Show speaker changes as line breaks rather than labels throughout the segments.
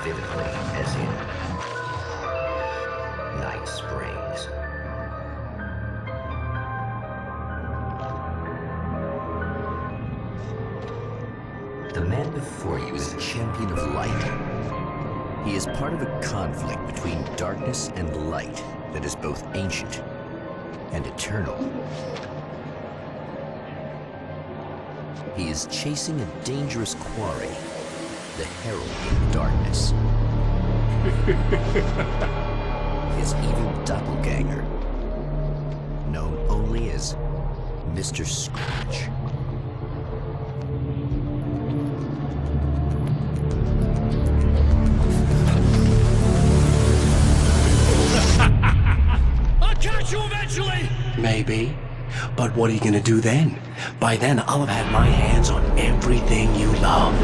vividly as in Night Springs. The man before you is a champion of light. He is part of a conflict between darkness and light that is both ancient and eternal. He is chasing a dangerous quarry, the Herald of Darkness. His evil doppelganger, known only as Mr. Scratch.
I'll catch you eventually!
Maybe. But what are you gonna do then? By then, I'll have had my hands on everything you love.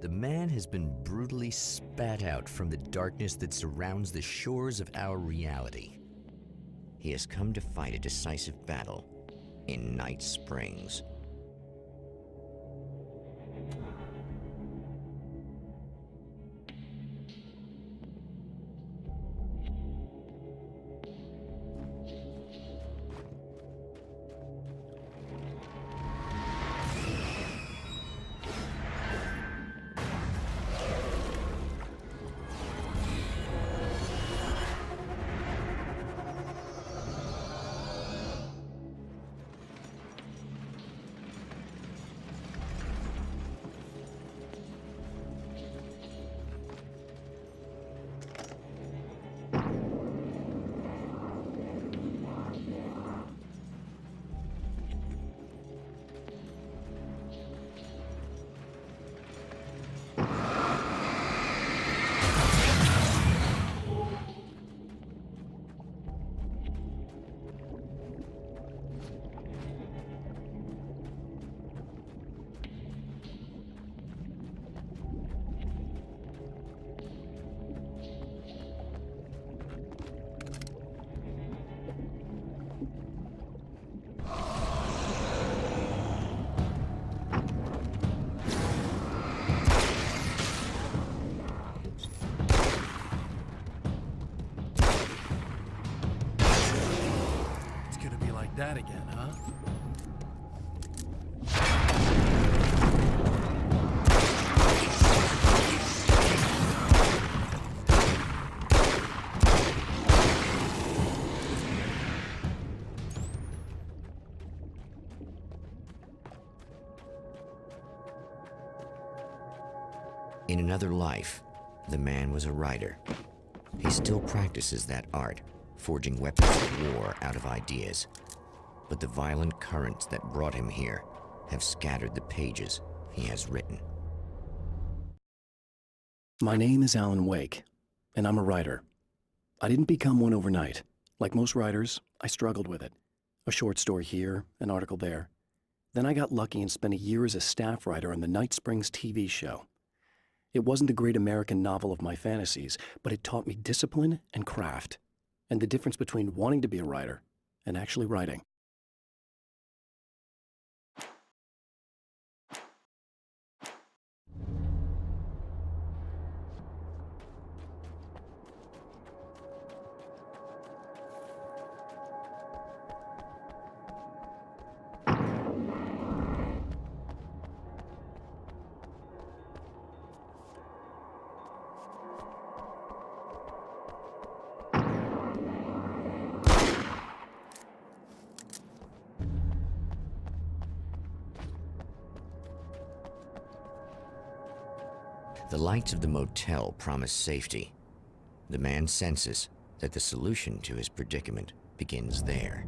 The man has been brutally spat out from the darkness that surrounds the shores of our reality. He has come to fight a decisive battle in Night Springs.
That again, huh?
In another life, the man was a writer. He still practices that art, forging weapons of war out of ideas. But the violent currents that brought him here have scattered the pages he has written.
My name is Alan Wake, and I'm a writer. I didn't become one overnight. Like most writers, I struggled with it. A short story here, an article there. Then I got lucky and spent a year as a staff writer on the Night Springs TV show. It wasn't the great American novel of my fantasies, but it taught me discipline and craft, and the difference between wanting to be a writer and actually writing.
The lights of the motel promise safety. The man senses that the solution to his predicament begins there.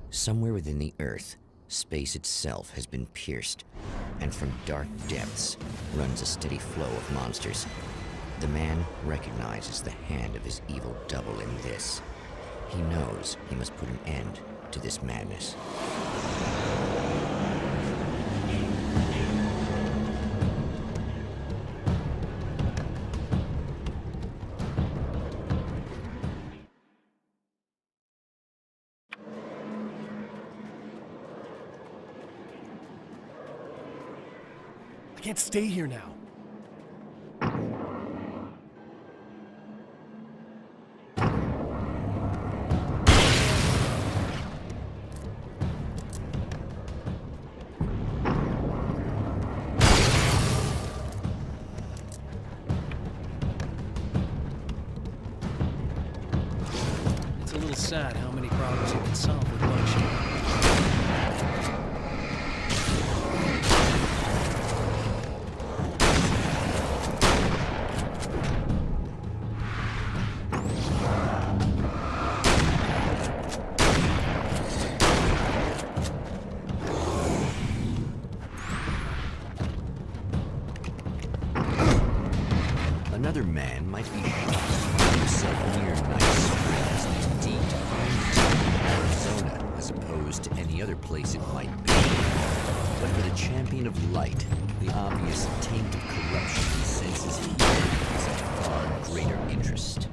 Somewhere within the earth, Space itself has been pierced, and from dark depths runs a steady flow of monsters. The man recognizes the hand of his evil double in this. He knows he must put an end to this madness.
I can't stay here now.
It's a little sad how many problems you can solve with one shot.
Another man might be shocked to find himself near Night Springs, indeed to find Arizona as opposed to any other place it might be. But for the champion of light, the obvious taint of corruption he senses here is of far greater interest.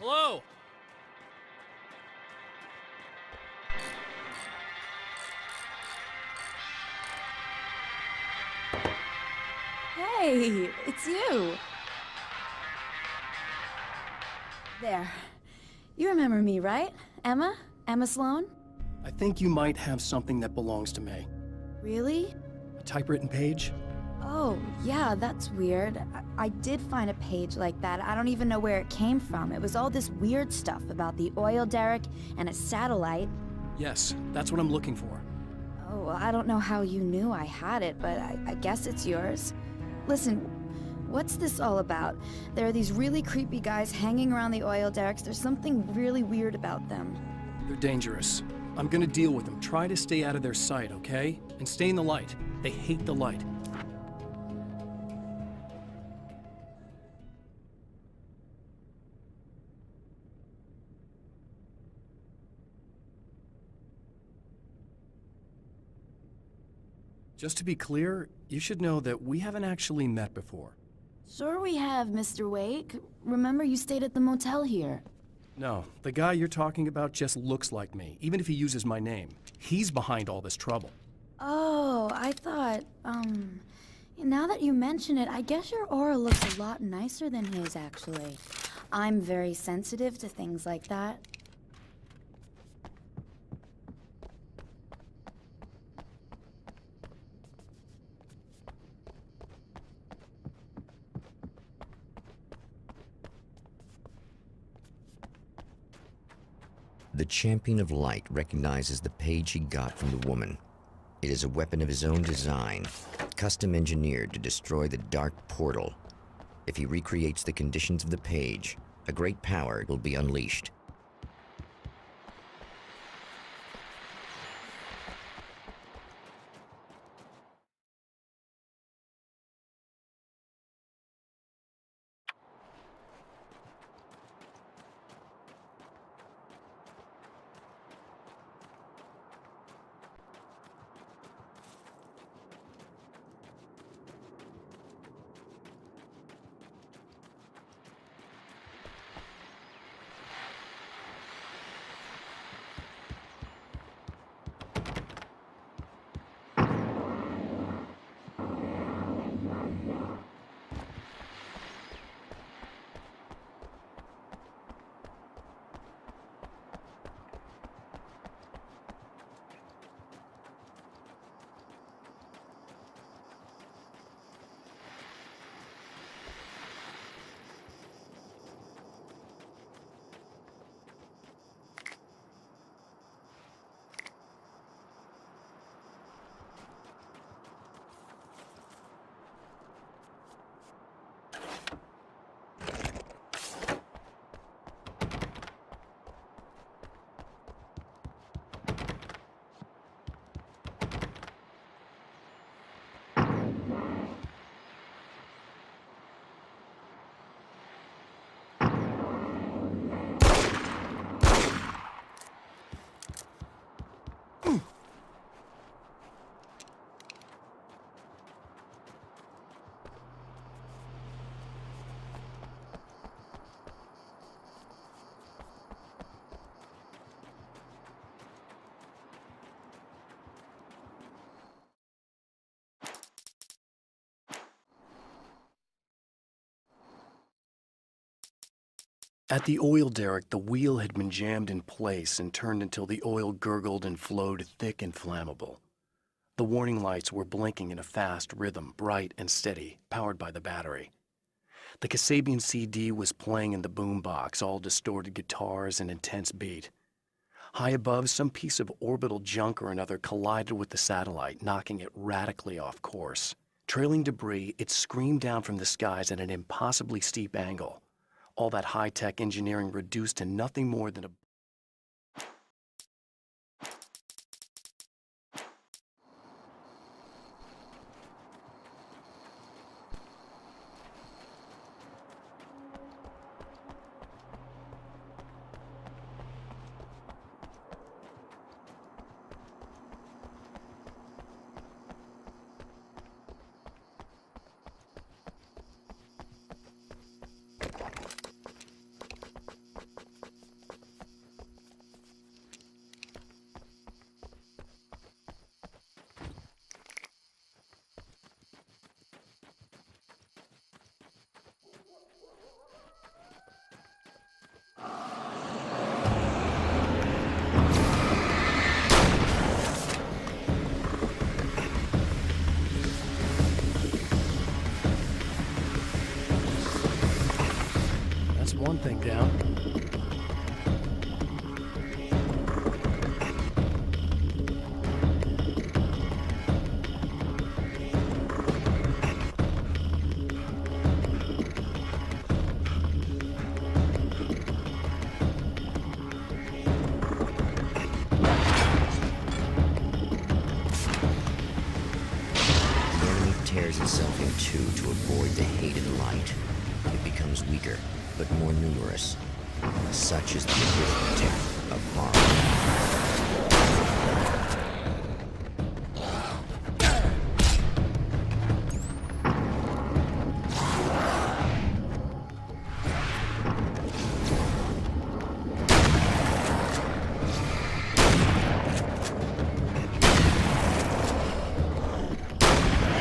Hello?
Hey, it's you. There. You remember me, right? Emma? Emma Sloan?
I think you might have something that belongs to me.
Really?
A typewritten page?
Oh, yeah, that's weird. I did find a page like that. I don't even know where it came from. It was all this weird stuff about the oil derrick and a satellite.
Yes, that's what I'm looking for.
Oh, well, I don't know how you knew I had it, but I guess it's yours. Listen, what's this all about? There are these really creepy guys hanging around the oil derricks. There's something really weird about them.
They're dangerous. I'm gonna deal with them. Try to stay out of their sight, okay? And stay in the light. They hate the light. Just to be clear, you should know that we haven't actually met before.
Sure we have, Mr. Wake. Remember you stayed at the motel here.
No, the guy you're talking about just looks like me, even if he uses my name. He's behind all this trouble.
Oh, I thought, now that you mention it, I guess your aura looks a lot nicer than his, actually. I'm very sensitive to things like that.
The champion of light recognizes the page he got from the woman. It is a weapon of his own design, custom engineered to destroy the dark portal. If he recreates the conditions of the page, a great power will be unleashed.
At the oil derrick, the wheel had been jammed in place and turned until the oil gurgled and flowed thick and flammable. The warning lights were blinking in a fast rhythm, bright and steady, powered by the battery. The Kasabian CD was playing in the boombox, all distorted guitars and intense beat. High above, some piece of orbital junk or another collided with the satellite, knocking it radically off course. Trailing debris, it screamed down from the skies at an impossibly steep angle. All that high-tech engineering reduced to nothing more than a... That's one thing down.
Tears itself in two to avoid the hated light. It becomes weaker, but more numerous. Such is the arithmetic of harm.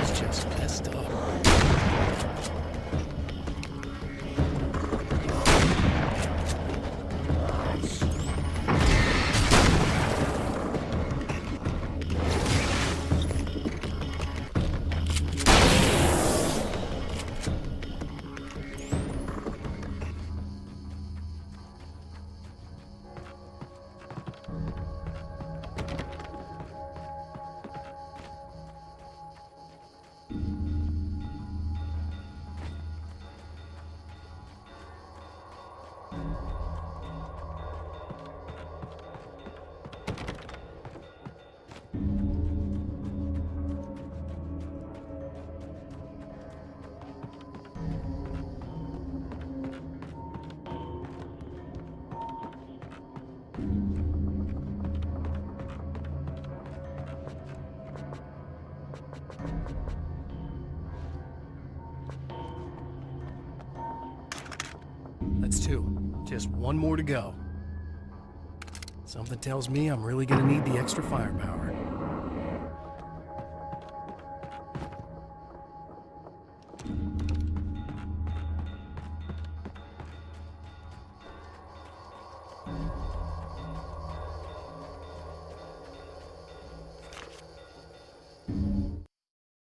It's just messed up.
That's 2. Just 1 more to go. Something tells me I'm really gonna need the extra firepower.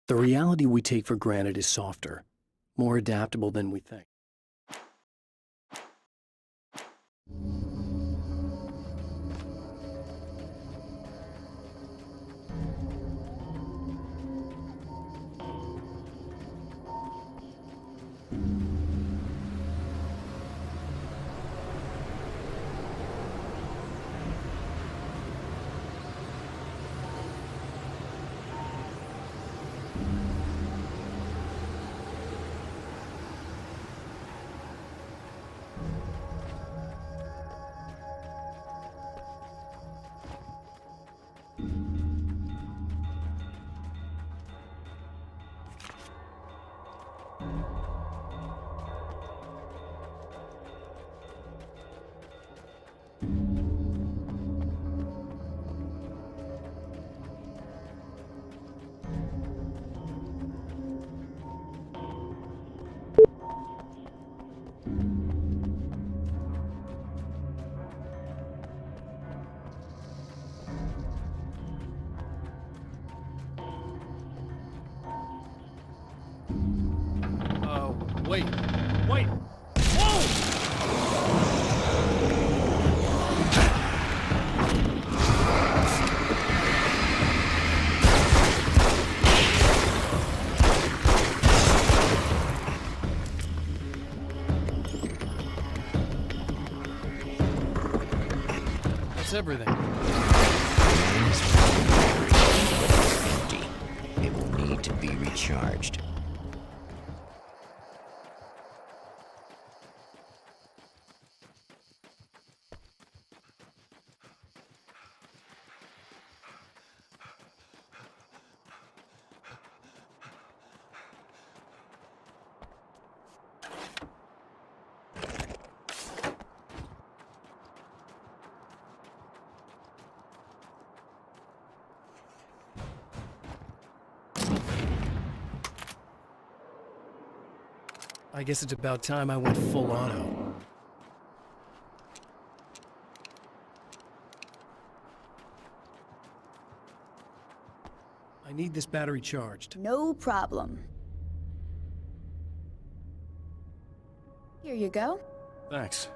The reality we take for granted is softer, more adaptable than we think.
Wait. Wait! Whoa! That's everything.
Empty. It will need to be recharged.
I guess it's about time I went full auto. I need this battery charged.
No problem. Here you go.
Thanks.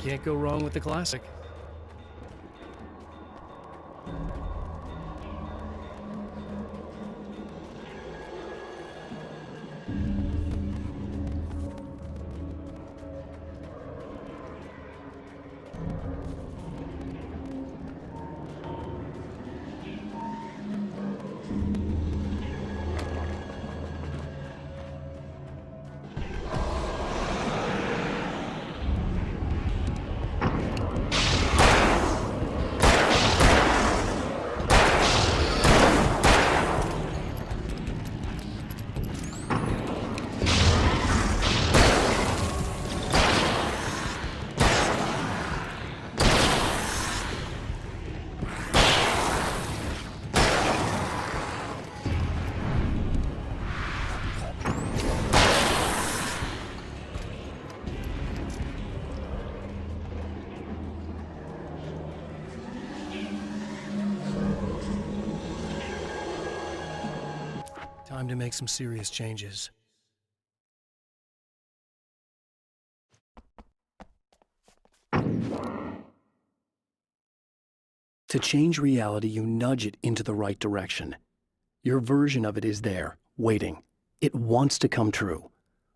Can't go wrong with the classic.
Time to make some serious changes.
To change reality, you nudge it into the right direction. Your version of it is there, waiting. It wants to come true.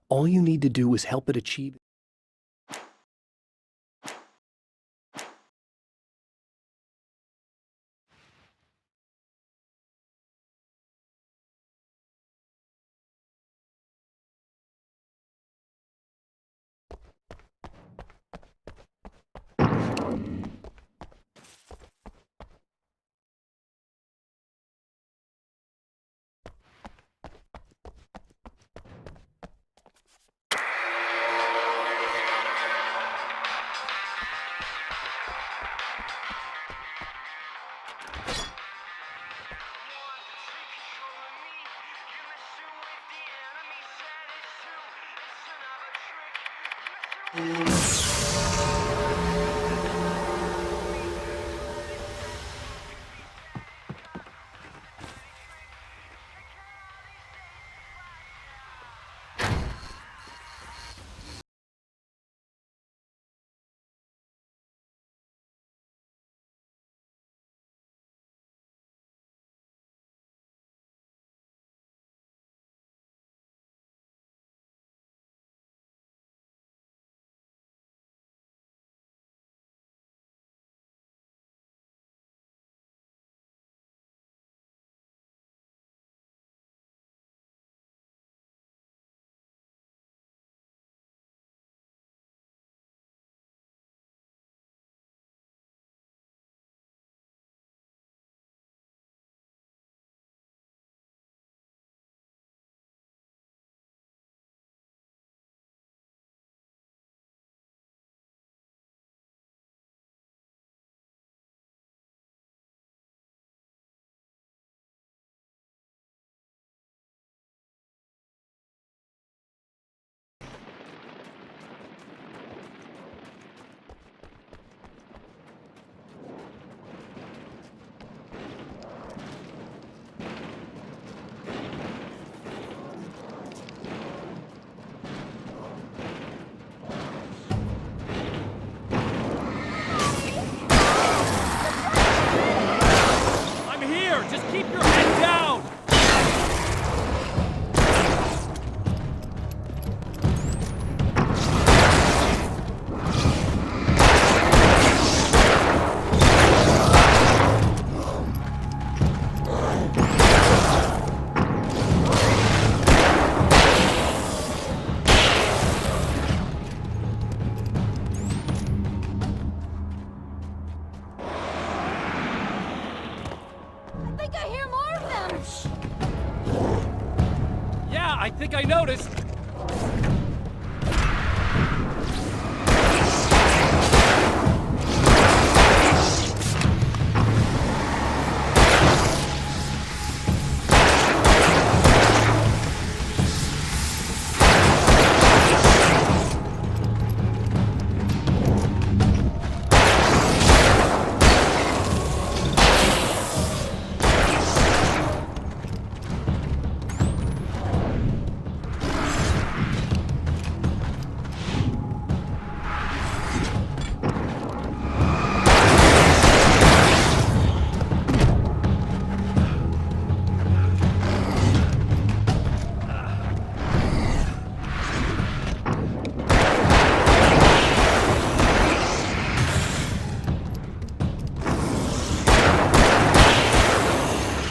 All you need to do is help it achieve.
I'm here! Just keep your head down!
I think I hear more of them!
Yeah, I think I noticed.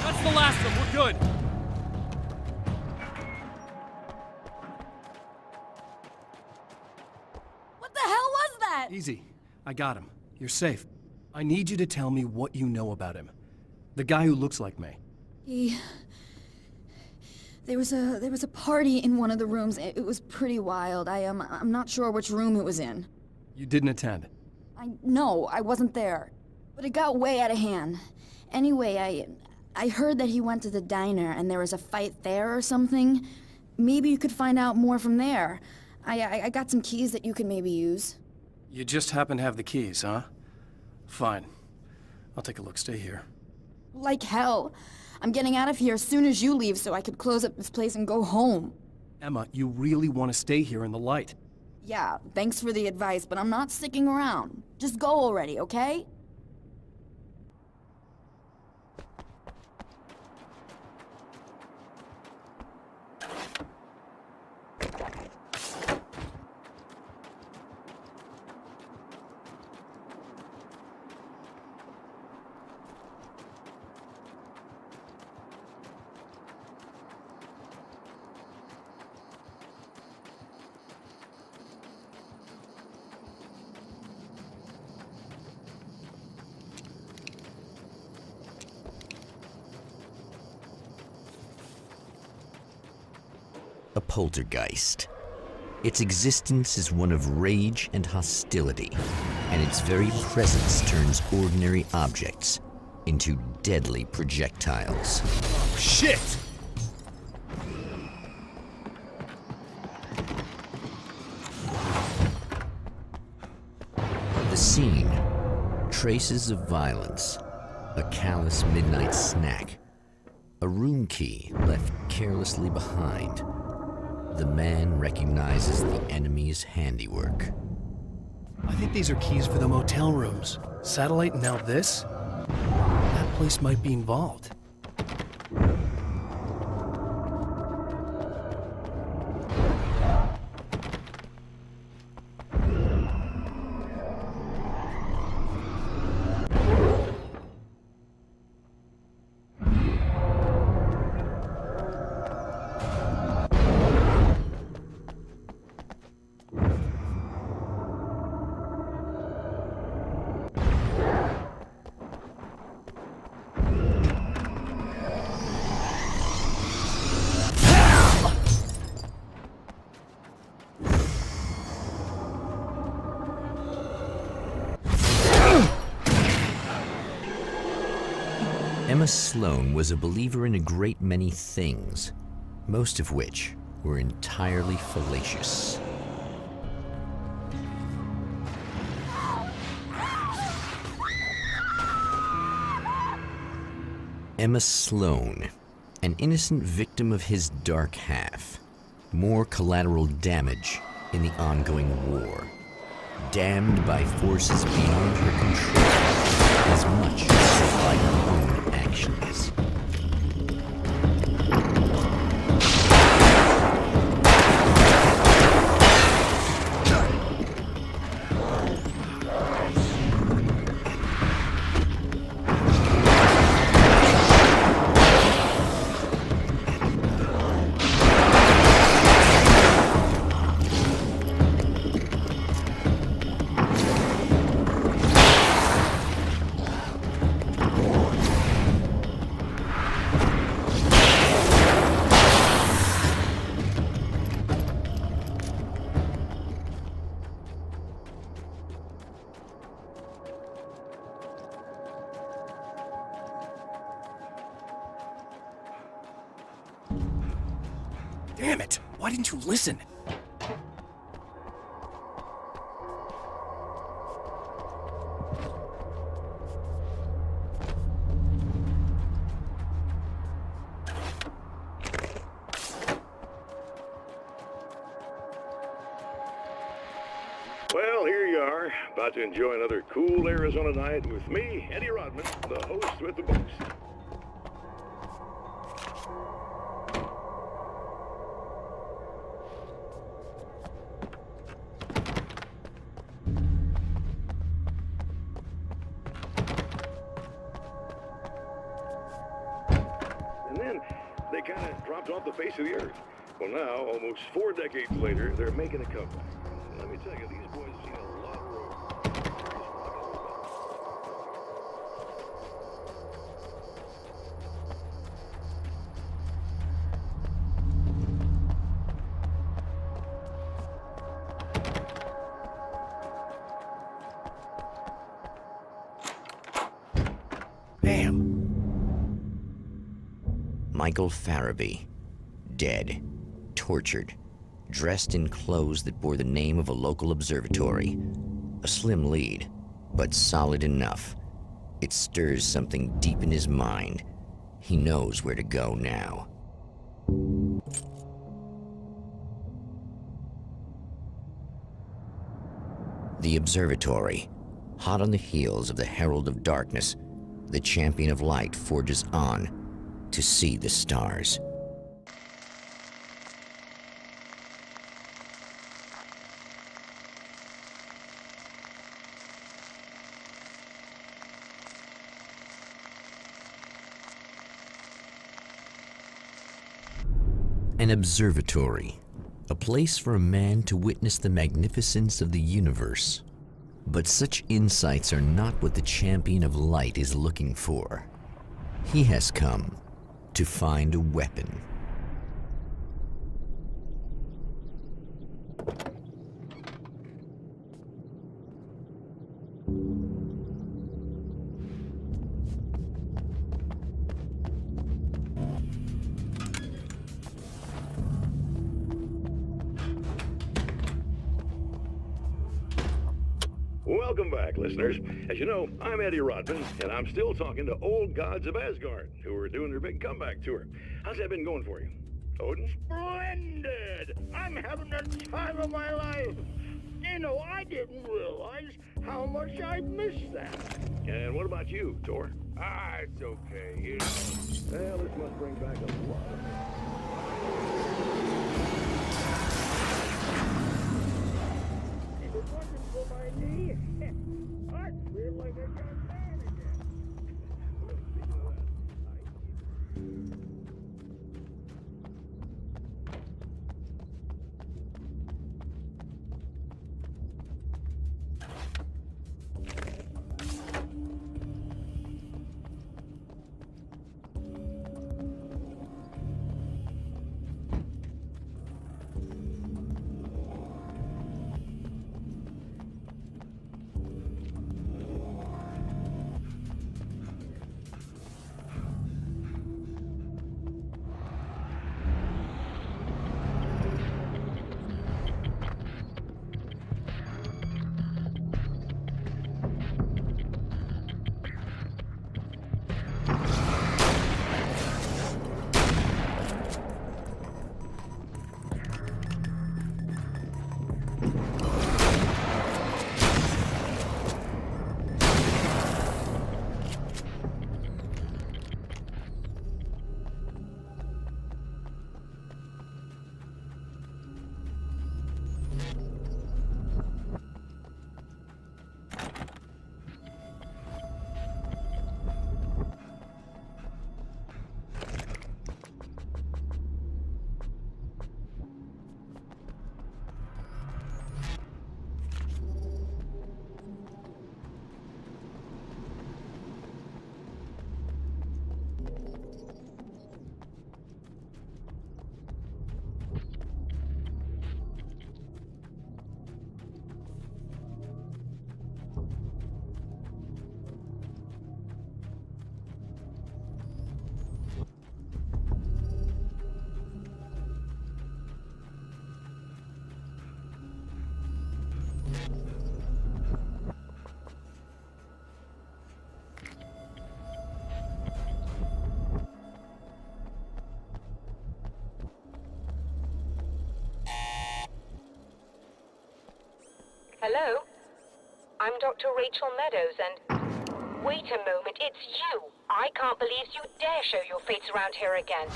That's the last one. We're good.
What the hell was that?
Easy. I got him. You're safe. I need you to tell me what you know about him. The guy who looks like me.
There was a party in one of the rooms. It was pretty wild. I'm not sure which room it was in.
You didn't attend.
No, I wasn't there. But it got way out of hand. Anyway, I heard that he went to the diner and there was a fight there or something. Maybe you could find out more from there. I got some keys that you could maybe use.
You just happen to have the keys, huh? Fine. I'll take a look. Stay here.
Like hell. I'm getting out of here as soon as you leave so I could close up this place and go home.
Emma, you really want to stay here in the light.
Yeah, thanks for the advice, but I'm not sticking around. Just go already, okay?
A poltergeist. Its existence is one of rage and hostility, and its very presence turns ordinary objects into deadly projectiles.
Shit!
The scene, traces of violence, a callous midnight snack, a room key left carelessly behind. The man recognizes the enemy's handiwork.
I think these are keys for the motel rooms. Satellite and now this? That place might be involved.
Emma Sloan was a believer in a great many things, most of which were entirely fallacious. Emma Sloan, an innocent victim of his dark half. More collateral damage in the ongoing war. Damned by forces beyond her control, as much as by her own actions.
Damn it! Why didn't you listen?
Well, here you are, about to enjoy another cool Arizona night with me, Eddie Rodman, the host with the most. And then they kind of dropped off the face of the earth. Well, now, almost 4 decades later, they're making a comeback. Let me tell you, these boys have seen a lot of road.
Damn.
Michael Farabee, dead, tortured, dressed in clothes that bore the name of a local observatory. A slim lead, but solid enough. It stirs something deep in his mind. He knows where to go now. The observatory. Hot on the heels of the Herald of Darkness, the Champion of Light forges on to see the stars. An observatory, a place for a man to witness the magnificence of the universe. But such insights are not what the Champion of Light is looking for. He has come to find a weapon.
Welcome back, listeners. As you know, I'm Eddie Rodman, and I'm still talking to old gods of Asgard, who are doing their big comeback tour. How's that been going for you? Odin?
Splendid! I'm having the time of my life. You know, I didn't realize how much I missed that.
And what about you, Thor?
It's okay, you know.
Well, this must bring back a lot of...
If it wasn't for my knee, I'd feel like a young man again.
Well, speaking of that,
Hello? I'm Dr. Rachel Meadows, and... Wait a moment, it's you! I can't believe you dare show your face around here again.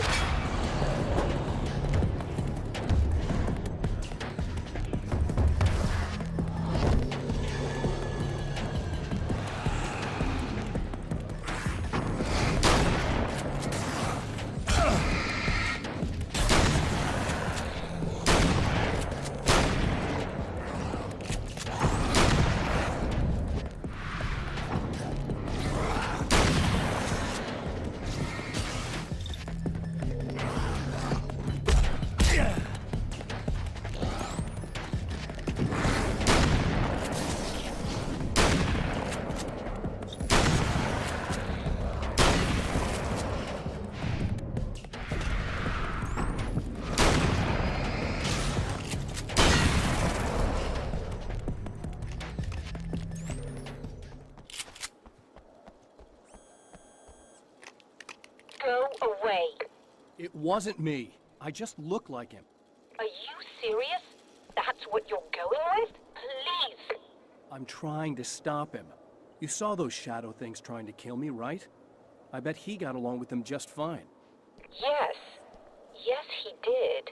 Go away.
It wasn't me. I just look like him.
Are you serious? That's what you're going with? Please.
I'm trying to stop him. You saw those shadow things trying to kill me, right? I bet he got along with them just fine.
Yes. Yes, he did.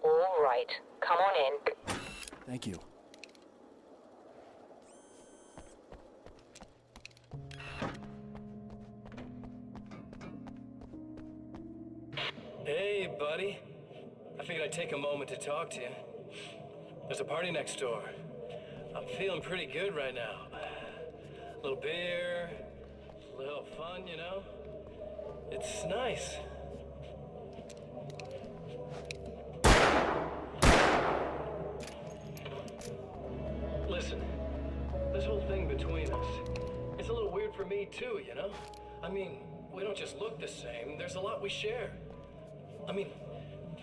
All right. Come on in.
Thank you.
Hey, buddy. I figured I'd take a moment to talk to you. There's a party next door. I'm feeling pretty good right now. A little beer, a little fun, you know? It's nice. Listen, this whole thing between us, it's a little weird for me too, you know? I mean, we don't just look the same, there's a lot we share. I mean,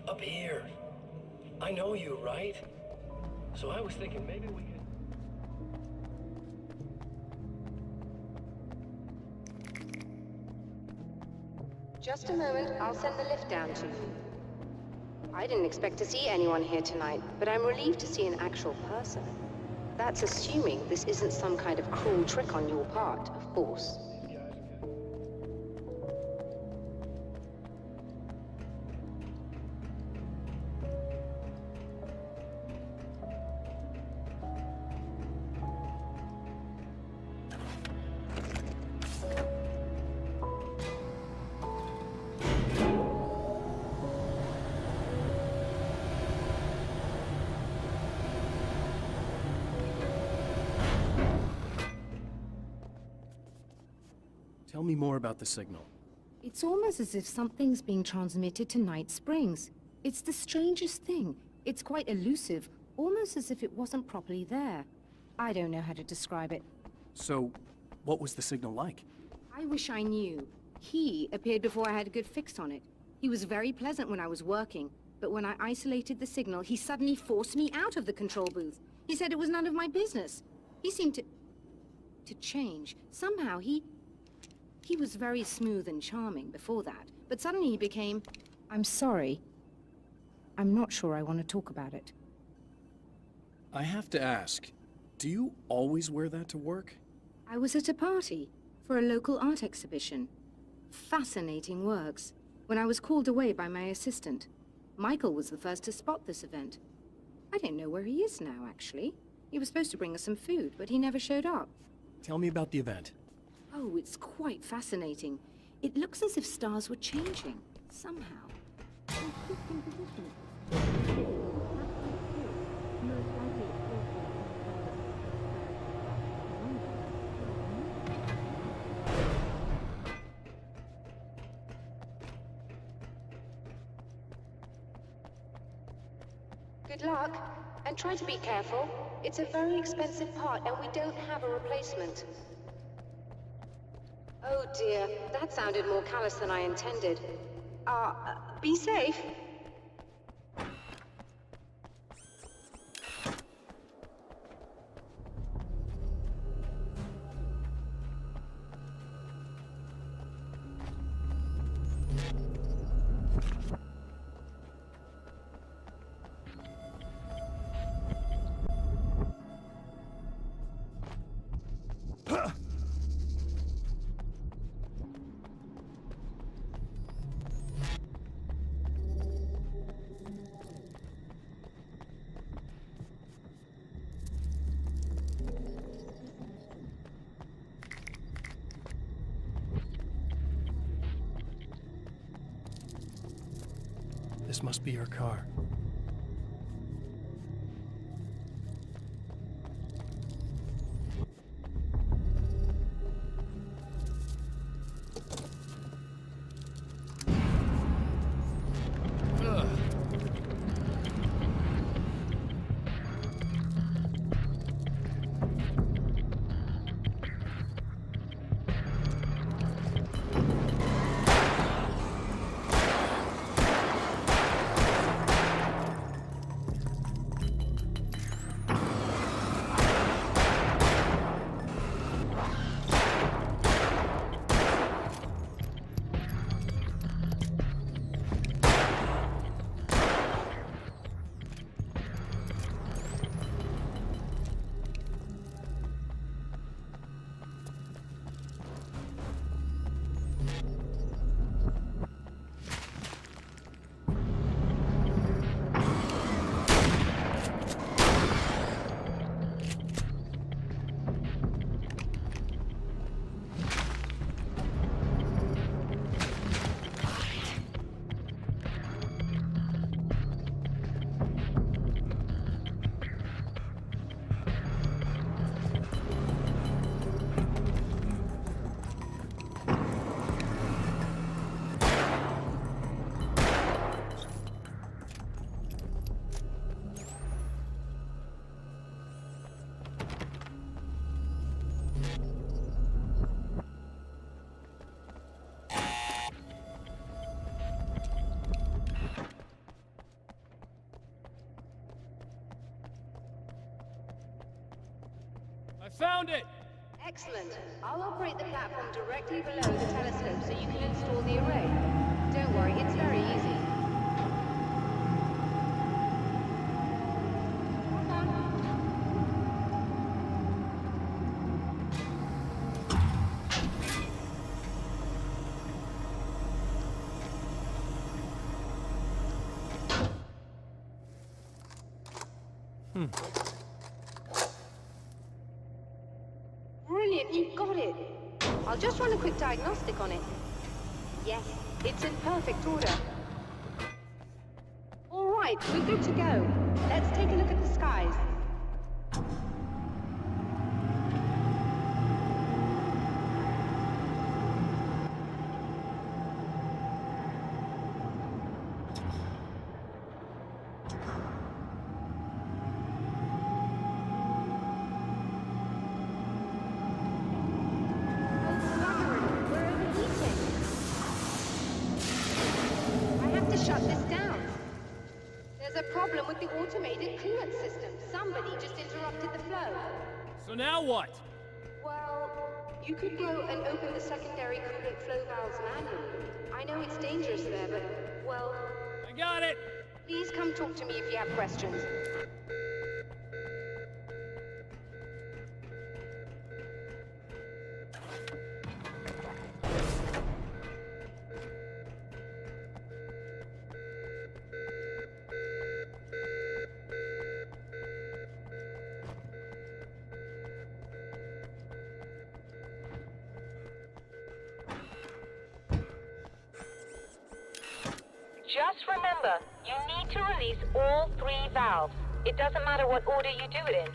up here. I know you, right? So I was thinking maybe we could...
Just a moment, I'll send the lift down to you. I didn't expect to see anyone here tonight, but I'm relieved to see an actual person. That's assuming this isn't some kind of cruel trick on your part, of course.
Tell me more about the signal.
It's almost as if something's being transmitted to Night Springs. It's the strangest thing. It's quite elusive, almost as if it wasn't properly there. I don't know how to describe it.
So, what was the signal like?
I wish I knew. He appeared before I had a good fix on it. He was very pleasant when I was working, but when I isolated the signal, he suddenly forced me out of the control booth. He said it was none of my business. He seemed to change. Somehow he was very smooth and charming before that, but suddenly he became... I'm sorry. I'm not sure I want to talk about it.
I have to ask, do you always wear that to work?
I was at a party for a local art exhibition. Fascinating works. When I was called away by my assistant, Michael was the first to spot this event. I don't know where he is now, actually. He was supposed to bring us some food, but he never showed up.
Tell me about the event.
Oh, it's quite fascinating. It looks as if stars were changing, somehow.
Good luck, and try to be careful. It's a very expensive part, and we don't have a replacement. Oh dear, that sounded more callous than I intended. Be safe.
This must be her car.
found it!
Excellent. I'll operate the platform directly below the telescope so you can install the array. Don't worry, it's very easy. Hold on. Brilliant, you got it. I'll just run a quick diagnostic on it. Yes, it's in perfect order. All right, we're good to go. Let's take a look at the skies. Shut this down. There's a problem with the automated coolant system. Somebody just interrupted the flow.
So now what?
Well, you could go and open the secondary coolant flow valves manually. I know it's dangerous there, but, well...
I got it!
Please come talk to me if you have questions.
Just remember, you need to release all 3 valves. It doesn't matter what order you do it in.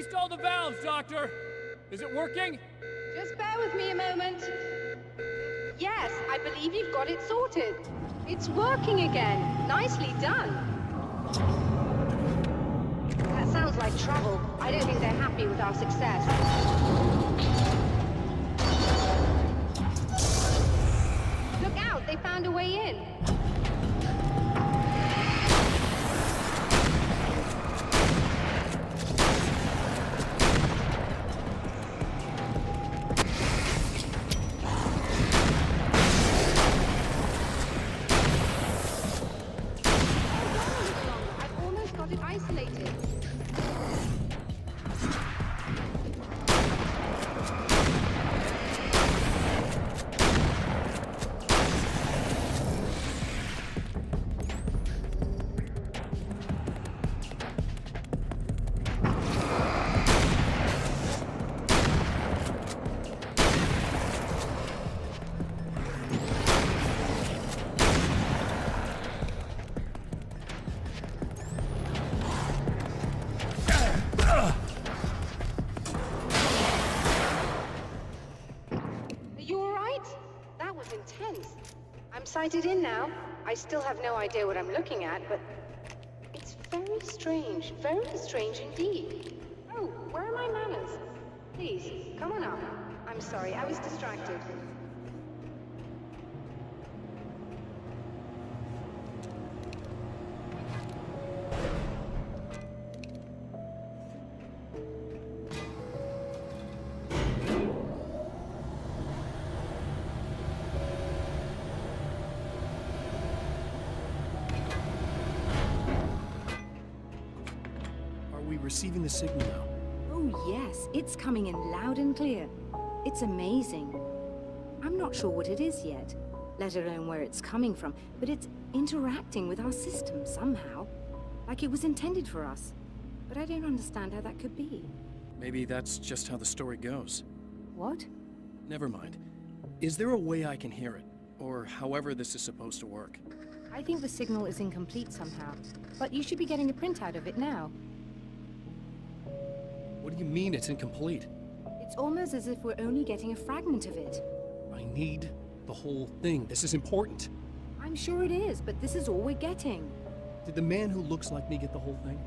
released all the valves, Doctor! Is it working?
Just bear with me a moment. Yes, I believe you've got it sorted. It's working again. Nicely done. That sounds like trouble. I don't think they're happy with our success. Look out, they found a way in. I've almost got it isolated. Intense. I'm sighted in now. I still have no idea what I'm looking at, but it's very strange indeed. Oh, where are my manners? Please, come on up. I'm sorry, I was distracted.
Receiving the signal now.
Oh yes, it's coming in loud and clear. It's amazing. I'm not sure what it is yet, let alone where it's coming from, but it's interacting with our system somehow. Like it was intended for us. But I don't understand how that could be.
Maybe that's just how the story goes.
What?
Never mind. Is there a way I can hear it? Or however this is supposed to work?
I think the signal is incomplete somehow, but you should be getting a printout of it now.
What do you mean it's incomplete?
It's almost as if we're only getting a fragment of it.
I need the whole thing. This is important.
I'm sure it is, but this is all we're getting.
Did the man who looks like me get the whole thing?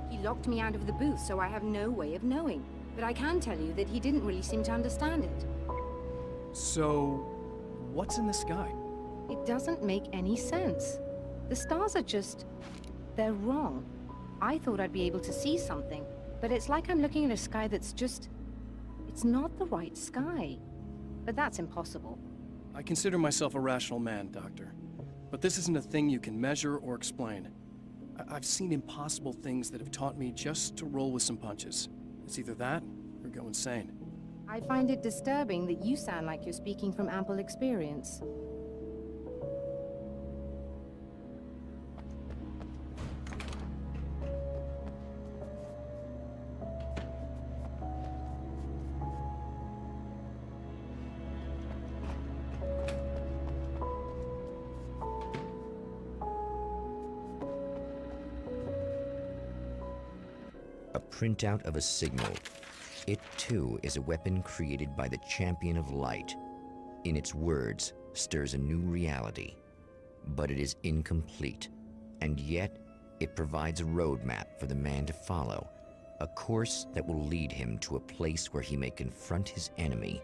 He locked me out of the booth, so I have no way of knowing. But I can tell you that he didn't really seem to understand it.
So, what's in the sky?
It doesn't make any sense. The stars are just... they're wrong. I thought I'd be able to see something. But it's like I'm looking at a sky that's just... it's not the right sky. But that's impossible.
I consider myself a rational man, Doctor. But this isn't a thing you can measure or explain. I've seen impossible things that have taught me just to roll with some punches. It's either that, or go insane.
I find it disturbing that you sound like you're speaking from ample experience.
A printout of a signal. It too is a weapon created by the Champion of Light. In its words, stirs a new reality. But it is incomplete, and yet it provides a roadmap for the man to follow, a course that will lead him to a place where he may confront his enemy.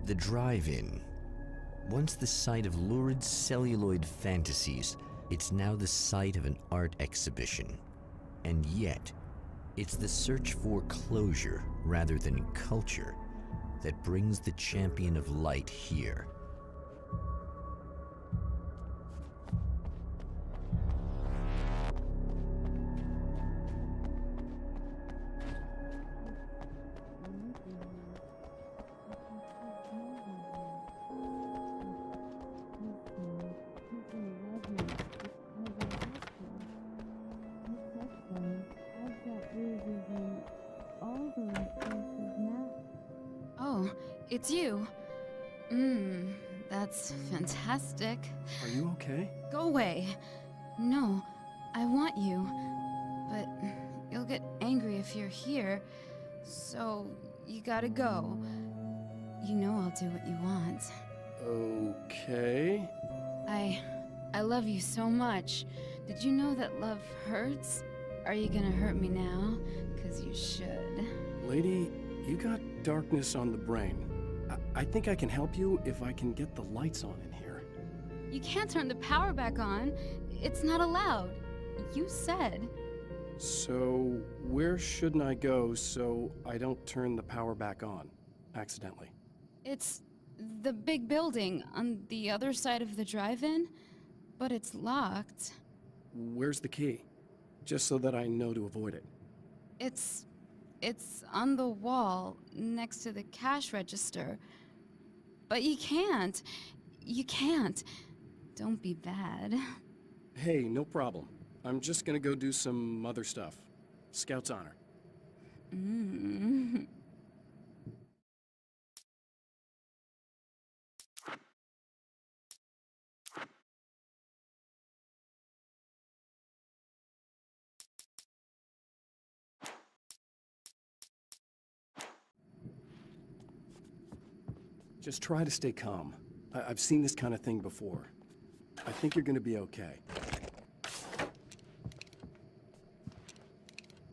The drive-in. Once the site of lurid celluloid fantasies, it's now the site of an art exhibition. And yet, it's the search for closure rather than culture that brings the Champion of Light here.
it's you. That's fantastic.
Are you okay?
Go away. No, I want you. But you'll get angry if you're here. So, you gotta go. You know I'll do what you want.
Okay.
I love you so much. Did you know that love hurts? Are you gonna hurt me now? 'Cause you should.
Lady, you got darkness on the brain. I think I can help you if I can get the lights on in here.
You can't turn the power back on. It's not allowed. You said.
So, where shouldn't I go so I don't turn the power back on accidentally?
It's the big building on the other side of the drive-in, but it's locked.
Where's the key? Just so that I know to avoid it.
It's on the wall next to the cash register. But you can't. You can't. Don't be bad.
Hey, no problem. I'm just gonna go do some other stuff. Scout's honor. Just try to stay calm. I've seen this kind of thing before. I think you're gonna be okay.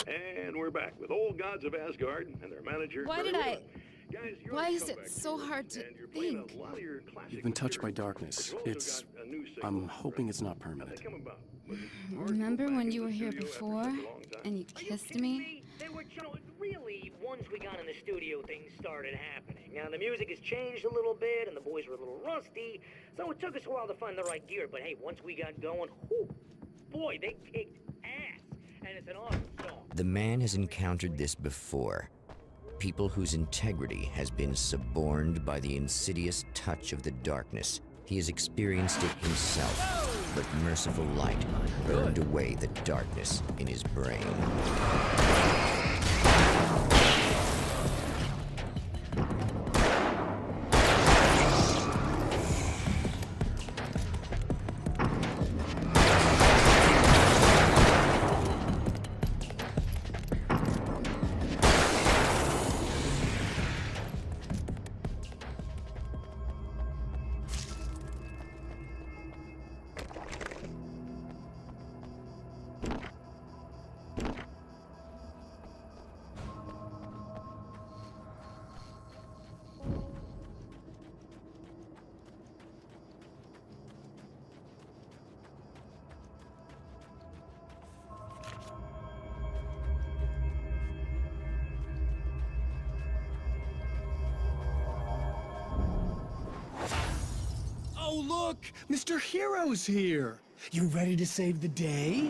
And we're back with old gods of Asgard and their manager.
Why did
Barry
I...
Whitman. Guys, you're
Why
a
is it
comeback
so
hero,
hard to
and you're playing
think?
a lot of your classic
You've been touched by
material.
darkness.
But you've also got a new single
I'm
out,
hoping
right?
it's not
How'd
permanent.
that come about? Was it hard to go
Remember
back
when
into
you
the
were here
studio after
before,
such a long time?
and you kissed me?
They were, really, once we got in the studio, things started happening. Now, the music has changed a little bit, and the boys were a little rusty, so it took us a while to find the right gear. But hey, once we got going, whew, boy, they kicked ass, and it's an awesome song.
The man has encountered this before. People whose integrity has been suborned by the insidious touch of the darkness. He has experienced it himself, but merciful light burned away the darkness in his brain.
Oh, look! Mr. Hero's here! You ready to save the day?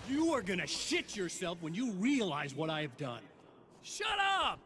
You are gonna shit yourself when you realize what I have done. Shut up!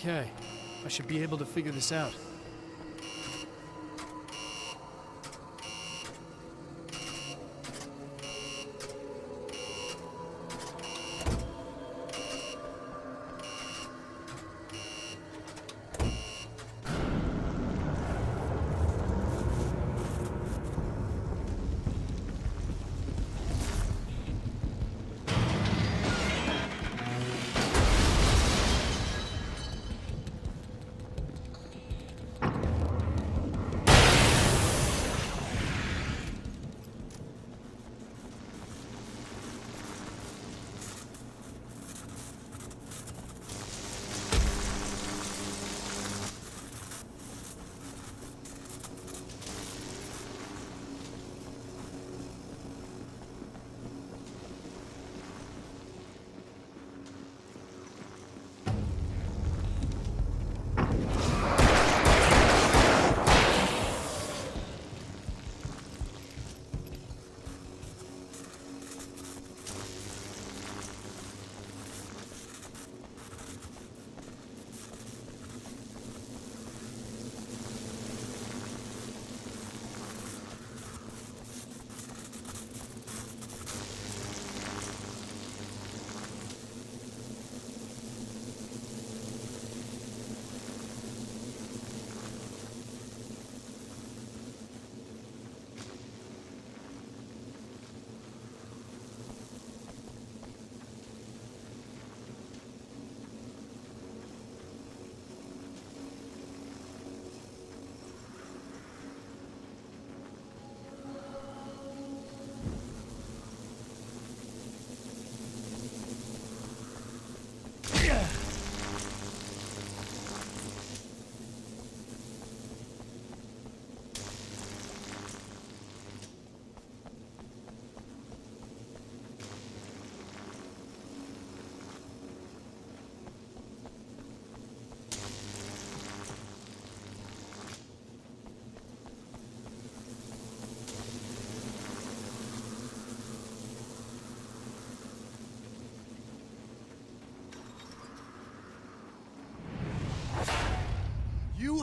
Okay, I should be able to figure this out.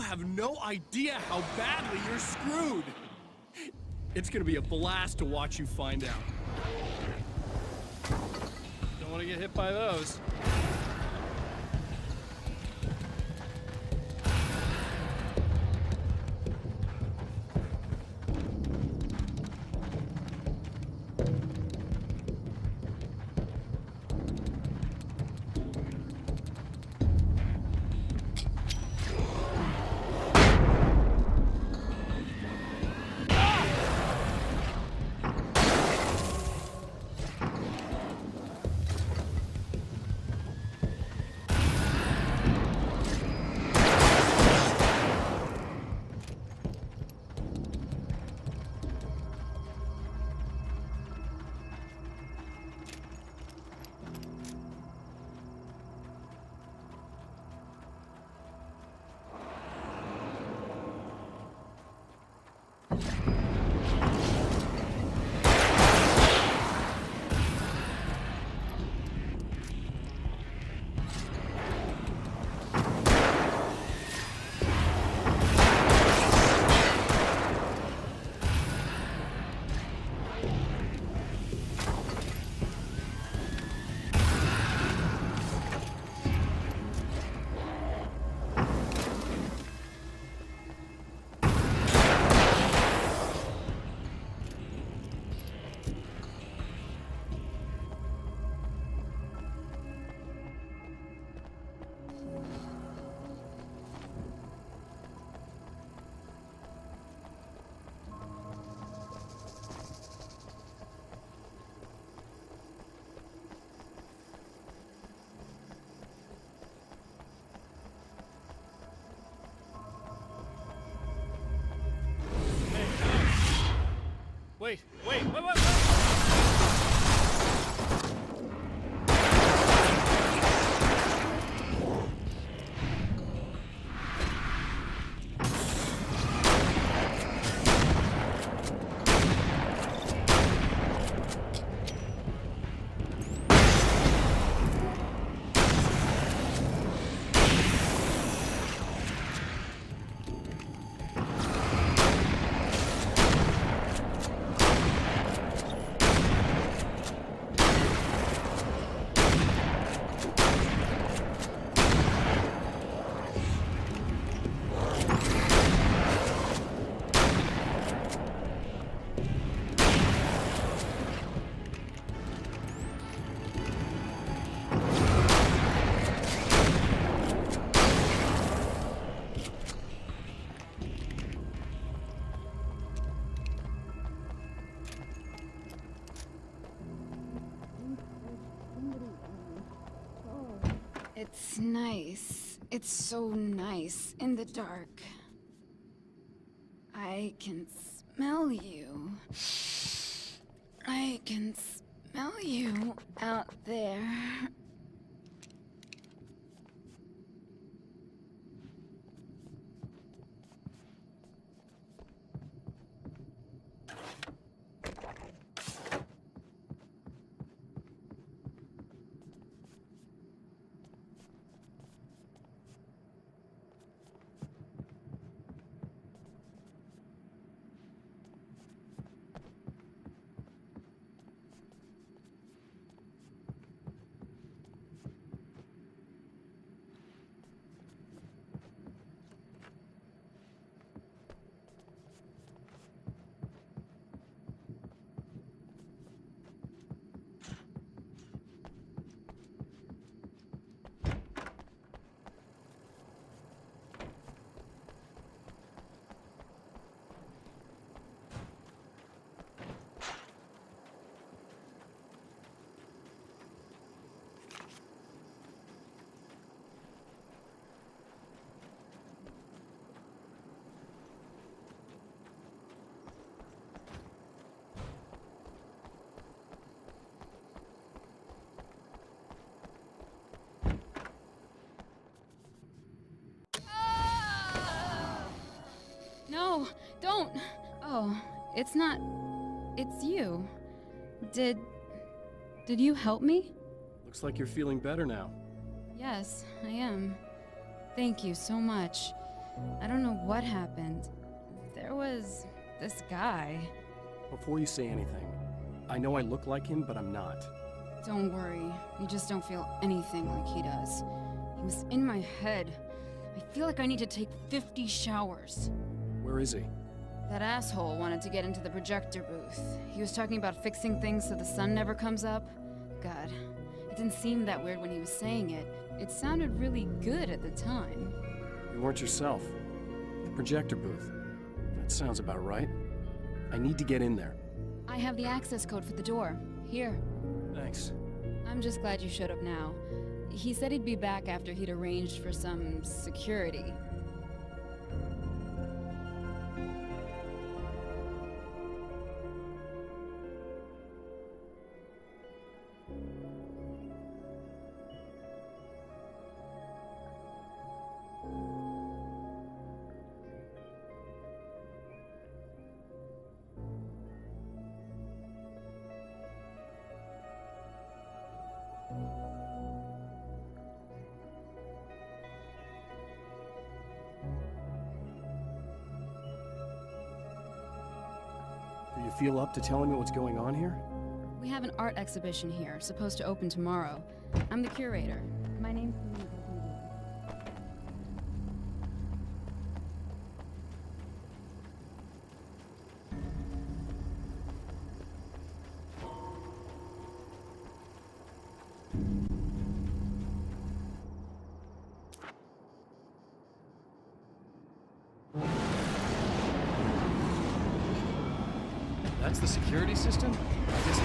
have no idea how badly you're screwed. It's gonna be a blast to watch you find out. Don't want to get hit by those. Wait.
It's nice. It's so nice in the dark. I can smell you. I can smell you out there. No, don't! Oh, it's not... It's you. Did you help me?
Looks like you're feeling better now.
Yes, I am. Thank you so much. I don't know what happened. There was this guy.
Before you say anything, I know I look like him, but I'm not.
Don't worry. You just don't feel anything like he does. He was in my head. I feel like I need to take 50 showers.
Where is he?
That asshole wanted to get into the projector booth. He was talking about fixing things so the sun never comes up. God, it didn't seem that weird when he was saying it. It sounded really good at the time.
You weren't yourself. The projector booth. That sounds about right. I need to get in there.
I have the access code for the door. Here.
Thanks.
I'm just glad you showed up now. He said he'd be back after he'd arranged for some security.
Do you feel up to telling me what's going on here?
We have an art exhibition here, supposed to open tomorrow. I'm the curator. My name's Louise.
That's the security system? I guess.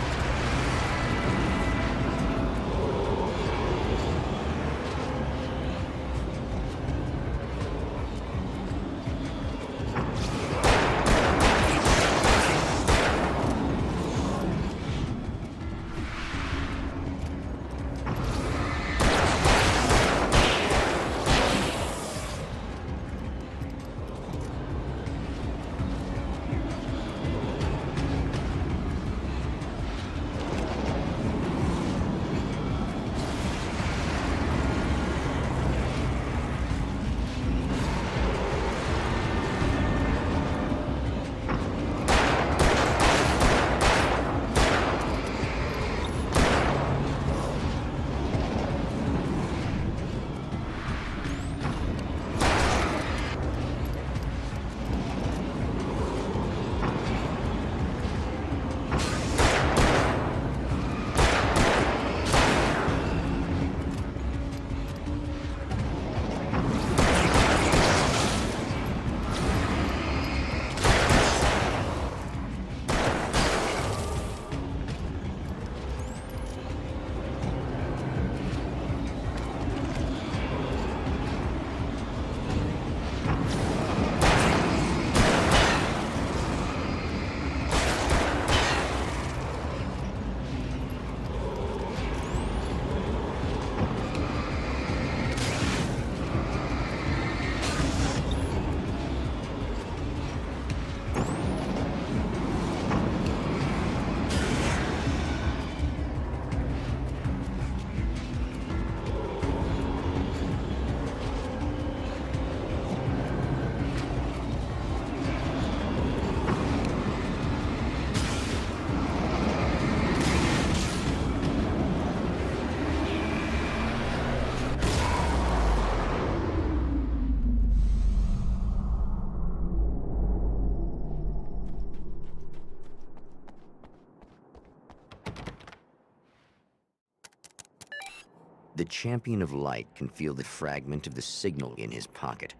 The Champion of Light can feel the fragment of the signal in his pocket,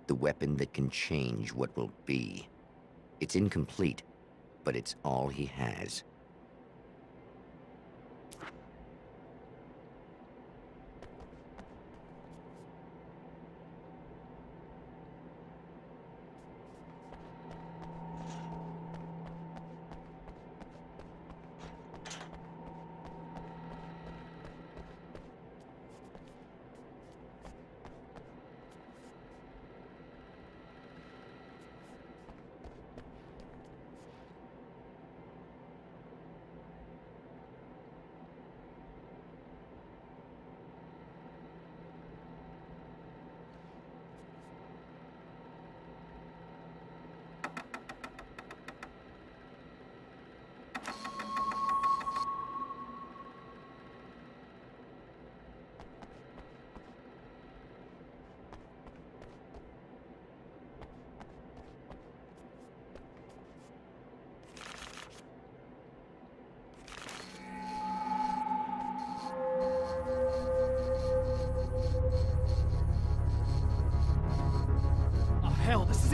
the weapon that can change what will be. It's incomplete, but it's all he has.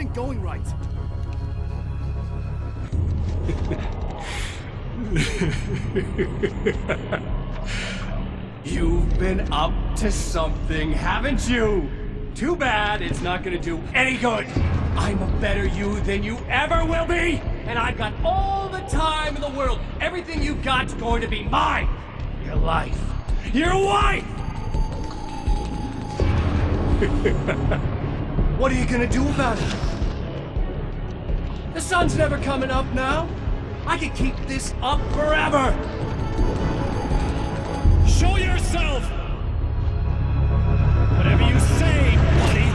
isn't going right. You've been up to something, haven't you? Too bad it's not gonna do any good. I'm a better you than you ever will be, and I've got all the time in the world. Everything you've got's going to be mine. Your life. Your wife! What are you gonna do about it? The sun's never coming up now. I can keep this up forever. Show yourself! Whatever you say, buddy.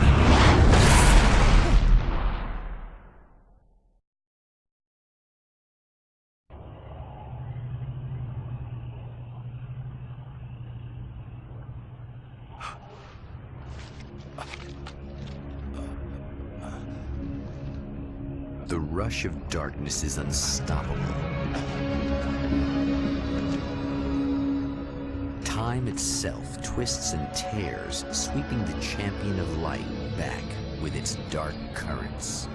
The rush of darkness is unstoppable. Time itself twists and tears, sweeping the champion of light back with its dark currents.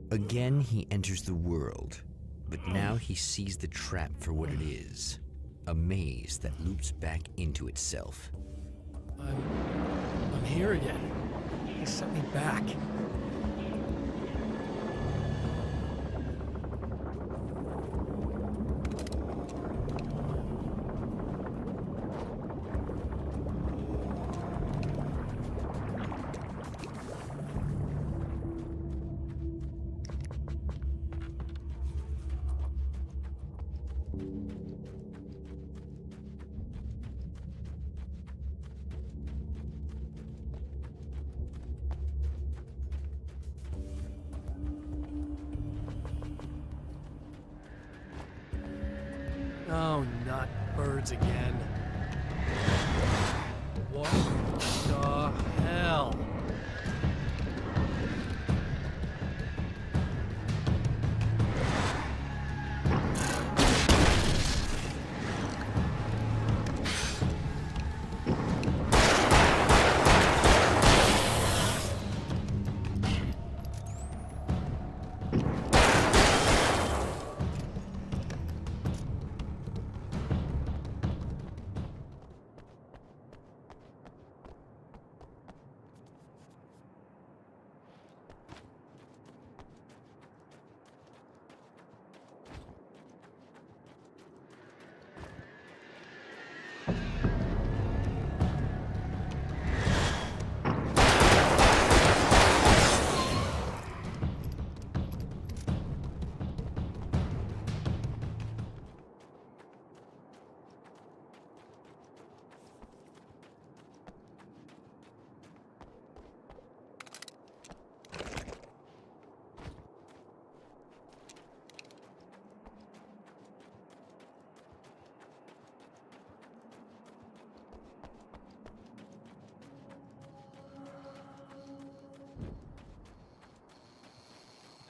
Again, he enters the world, but now he sees the trap for what it is. A maze that loops back into itself.
I'm here again. He sent me back. Oh, not birds again. What the hell?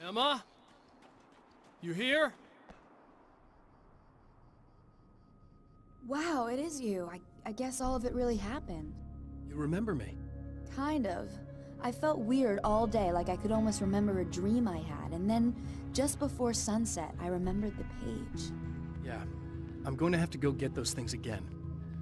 Emma? You here?
Wow, it is you. I guess all of it really happened.
You remember me?
Kind of. I felt weird all day, like I could almost remember a dream I had, and then, just before sunset, I remembered the page.
Yeah. I'm going to have to go get those things again.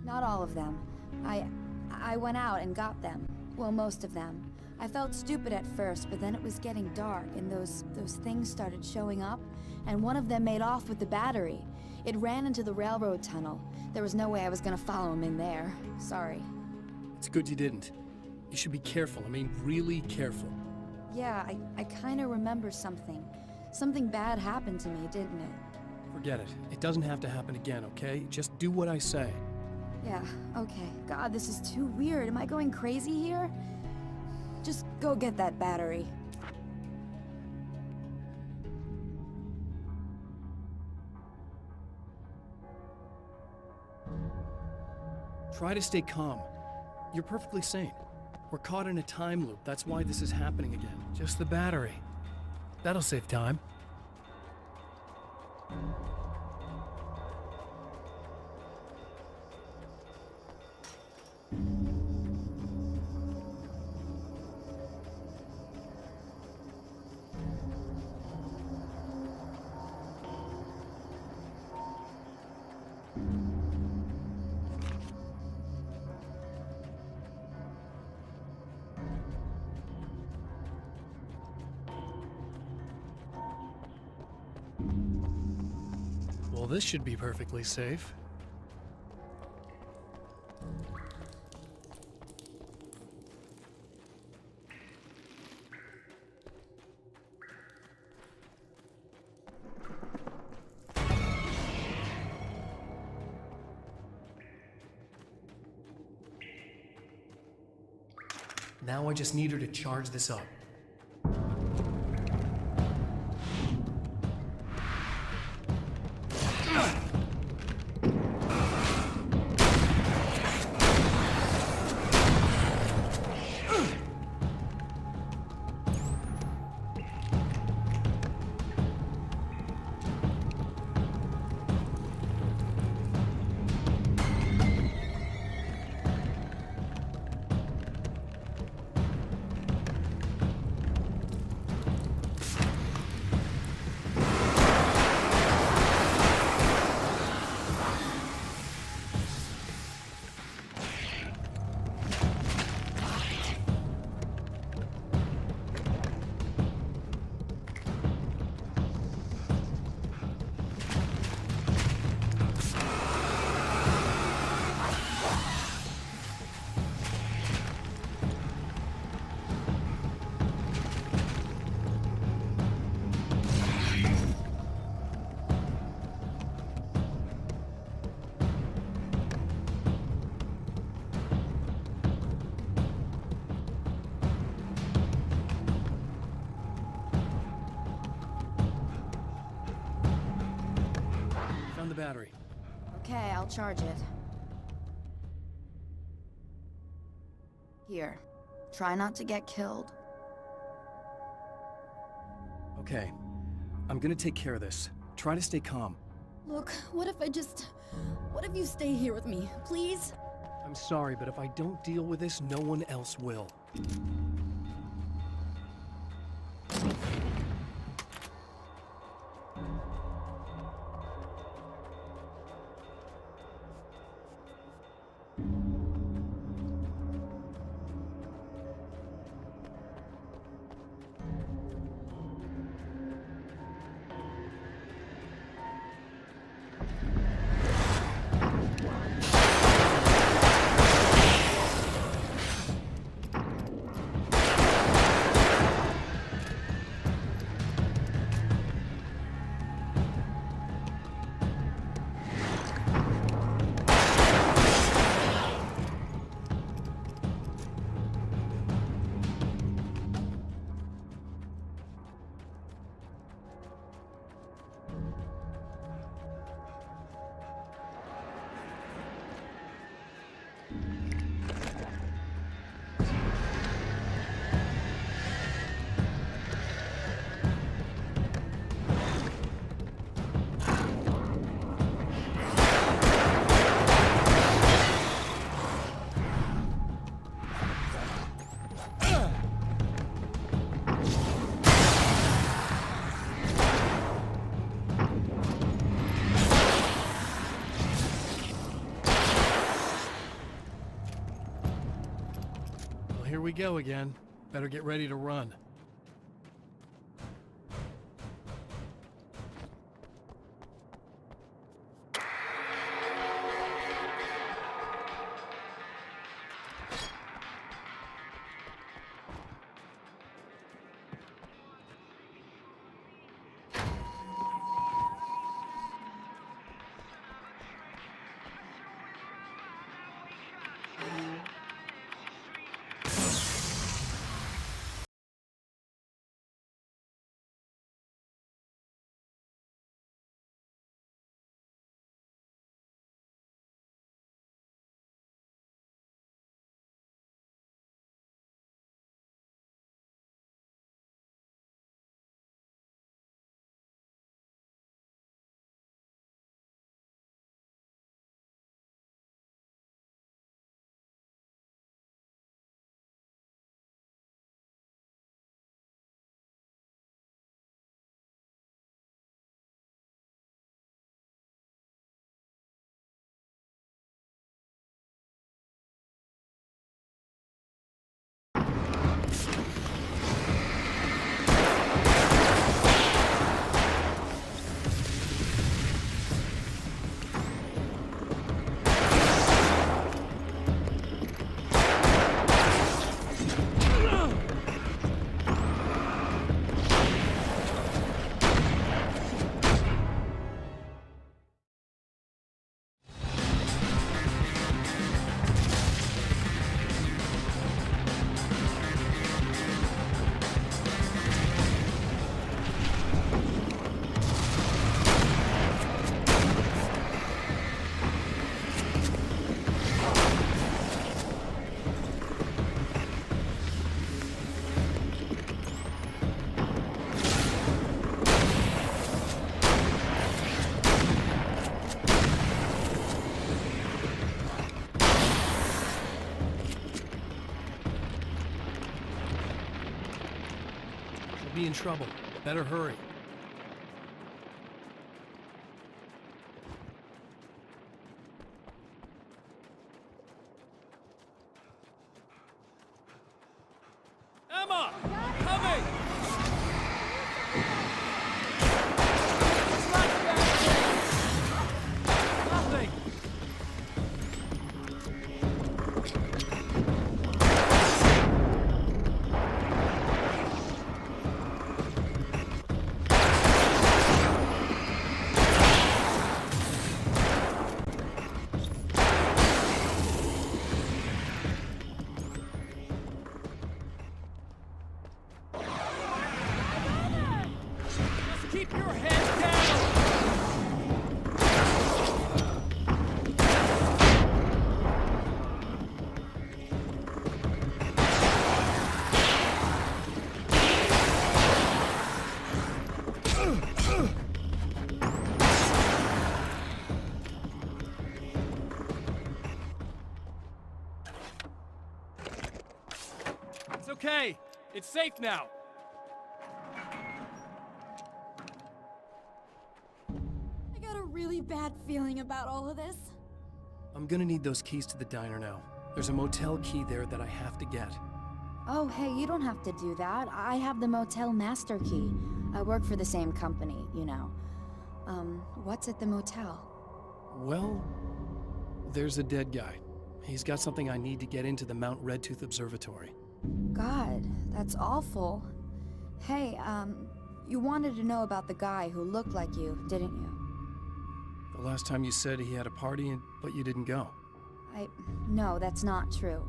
Not all of them. I went out and got them. Well, most of them. I felt stupid at first, but then it was getting dark, and those things started showing up, and one of them made off with the battery. It ran into the railroad tunnel. There was no way I was gonna follow him in there. Sorry.
It's good you didn't. You should be careful. I mean, really careful.
Yeah, I kinda remember something. Something bad happened to me, didn't it?
Forget it. It doesn't have to happen again, okay? Just do what I say.
Yeah, okay. God, this is too weird. Am I going crazy here? Just go get that battery.
Try to stay calm. You're perfectly sane. We're caught in a time loop. That's why this is happening again. Just the battery. That'll save time. Well, this should be perfectly safe. Now I just need her to charge this up. Found the battery.
Okay, I'll charge it. Here. Try not to get killed.
Okay. I'm gonna take care of this. Try to stay calm.
Look, what if you stay here with me, please?
I'm sorry, but if I don't deal with this, no one else will. Here we go again. Better get ready to run. be in trouble. Better hurry. Emma! Coming! Nothing! Just keep your head down! It's okay. It's safe now.
I got a really bad feeling about all of this.
I'm gonna need those keys to the diner now. There's a motel key there that I have to get.
Oh, hey, you don't have to do that. I have the motel master key. I work for the same company, you know. What's at the motel?
Well, there's a dead guy. He's got something I need to get into the Mount Redtooth Observatory.
God, that's awful. Hey, you wanted to know about the guy who looked like you, didn't you?
The last time you said he had a party, but you didn't go.
No, that's not true.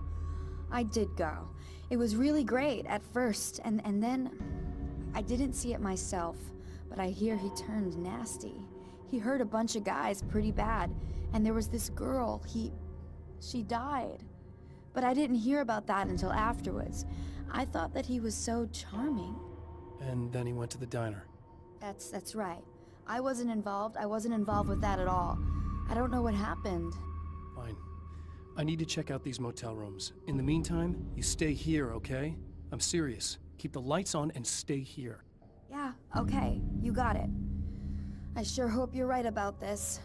I did go. It was really great at first, and then I didn't see it myself, but I hear he turned nasty. He hurt a bunch of guys pretty bad, and there was this girl, she died. But I didn't hear about that until afterwards. I thought that he was so charming.
And then he went to the diner.
That's right. I wasn't involved. I wasn't involved with that at all. I don't know what happened.
Fine. I need to check out these motel rooms. In the meantime, you stay here, okay? I'm serious. Keep the lights on and stay here.
Yeah, okay. You got it. I sure hope you're right about this.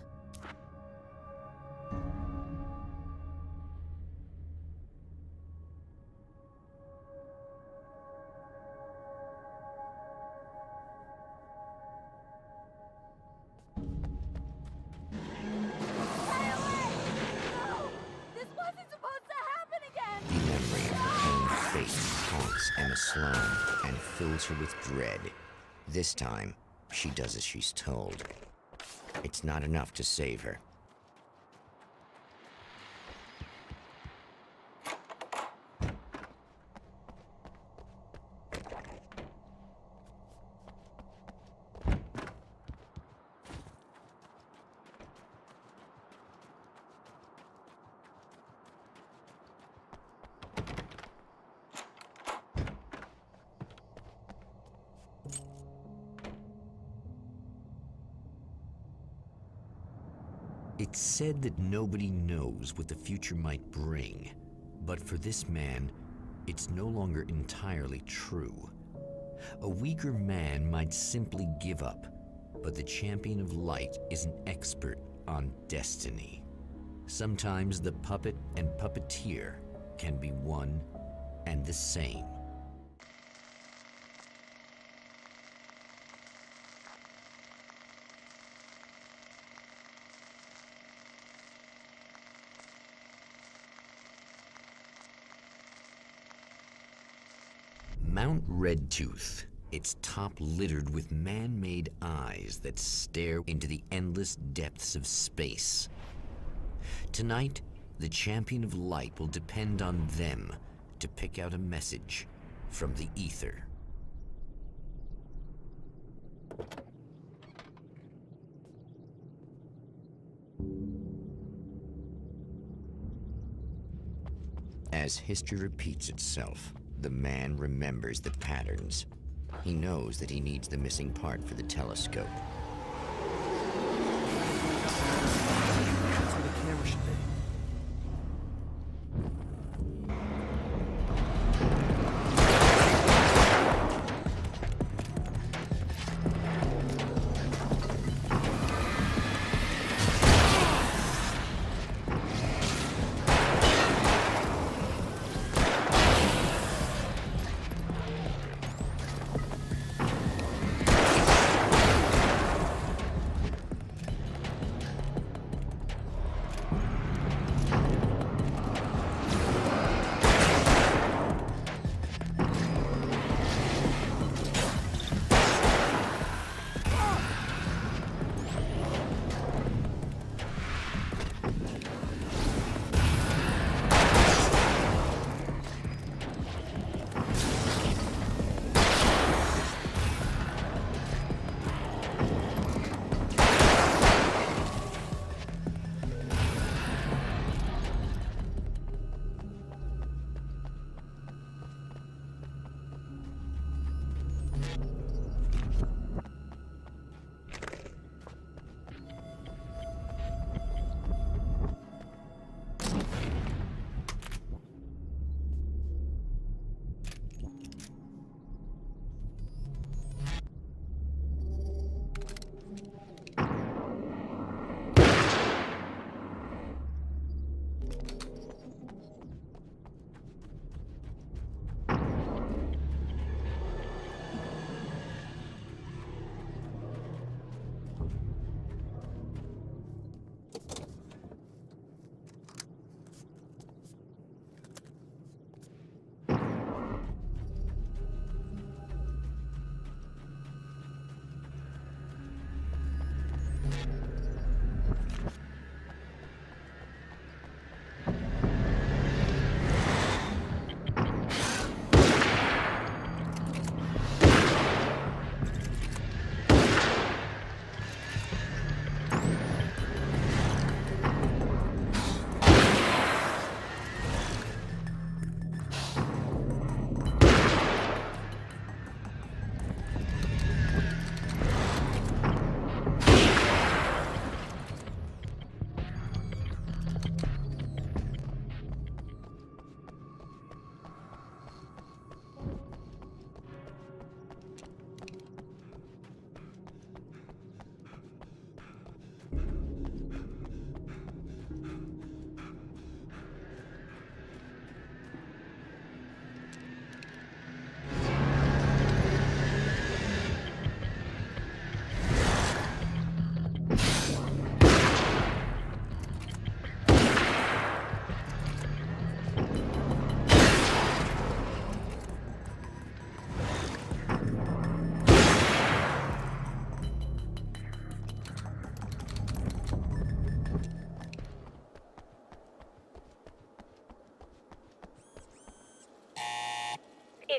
The memory of her own fate haunts Emma Sloan and fills her with dread. This time, she does as she's told. It's not enough to save her. It's said that nobody knows what the future might bring, but for this man, it's no longer entirely true. A weaker man might simply give up, but the Champion of Light is an expert on destiny. Sometimes the puppet and puppeteer can be one and the same. Mount Redtooth, its top littered with man-made eyes that stare into the endless depths of space. Tonight, the Champion of Light will depend on them to pick out a message from the ether. As history repeats itself, the man remembers the patterns. He knows that he needs the missing part for the telescope.
That's where the camera should be.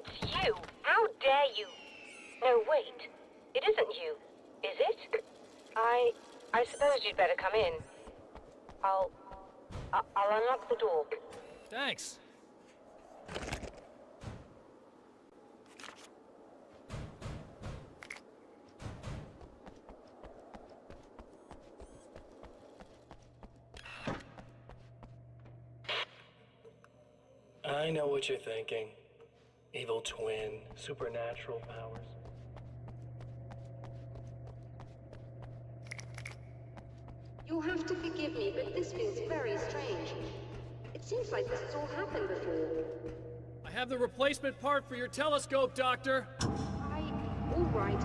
it's you! How dare you! No, wait. It isn't you, is it? I suppose you'd better come in. I'll unlock the door.
Thanks.
I know what you're thinking. Evil twin, supernatural powers.
You'll have to forgive me, but this feels very strange. It seems like this has all happened before.
I have the replacement part for your telescope, Doctor.
All right.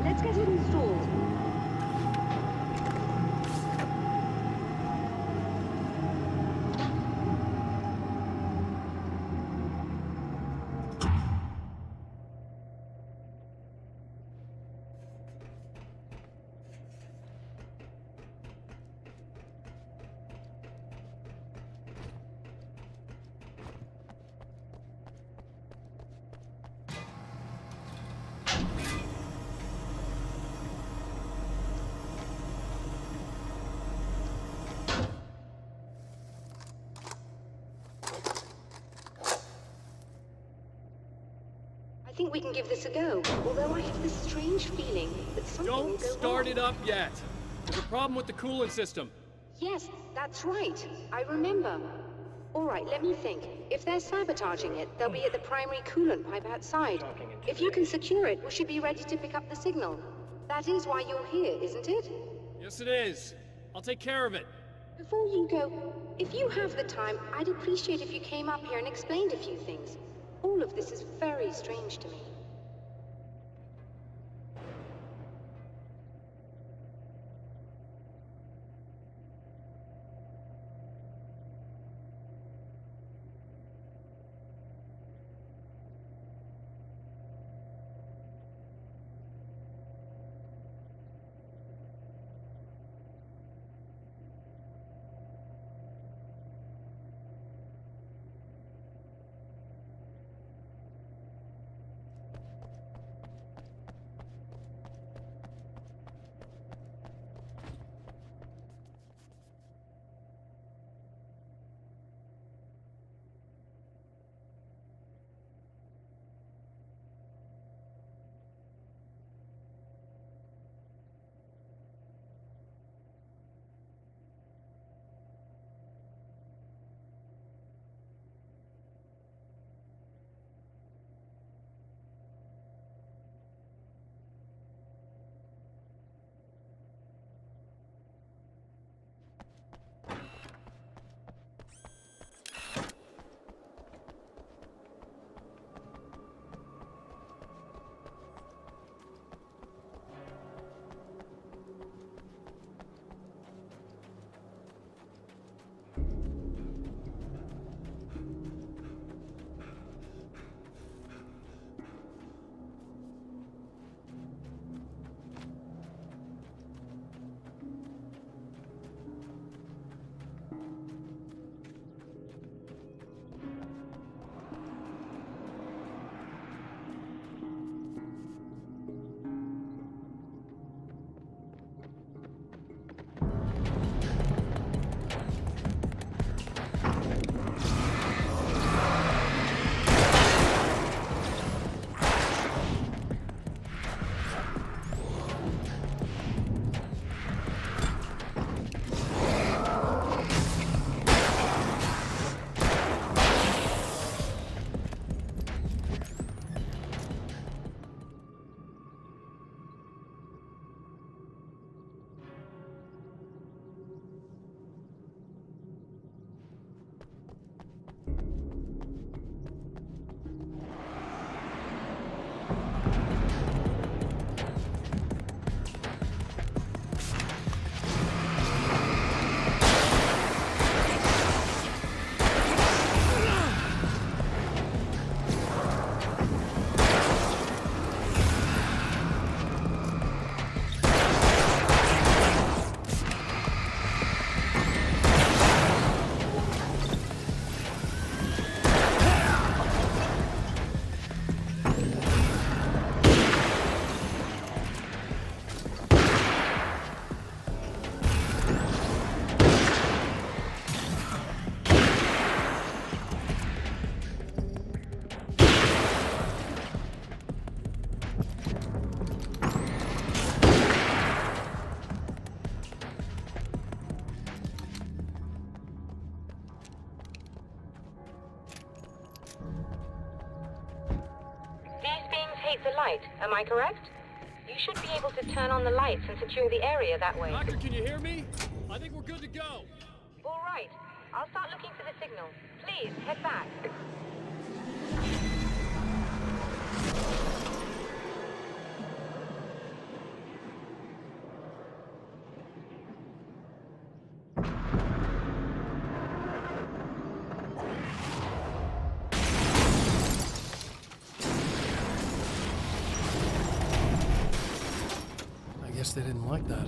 Let's get it installed. I think we can give this a go, although I have this strange feeling that something will
Don't
go
start
wrong.
it up yet. There's a problem with the coolant system.
Yes, that's right. I remember. All right, let me think. If they're sabotaging it, they'll be at the primary coolant pipe outside. If you can secure it, we should be ready to pick up the signal. That is why you're here, isn't it?
Yes, it is. I'll take care of it.
Before you go, if you have the time, I'd appreciate if you came up here and explained a few things. All of this is very strange to me.
locate the light, am I correct? You should be able to turn on the lights and secure the area that way.
Doctor, can you hear me? I think we're good to go.
All right. I'll start looking for the signal. Please, head back.
I guess they didn't like that.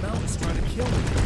Mountain's trying to kill me.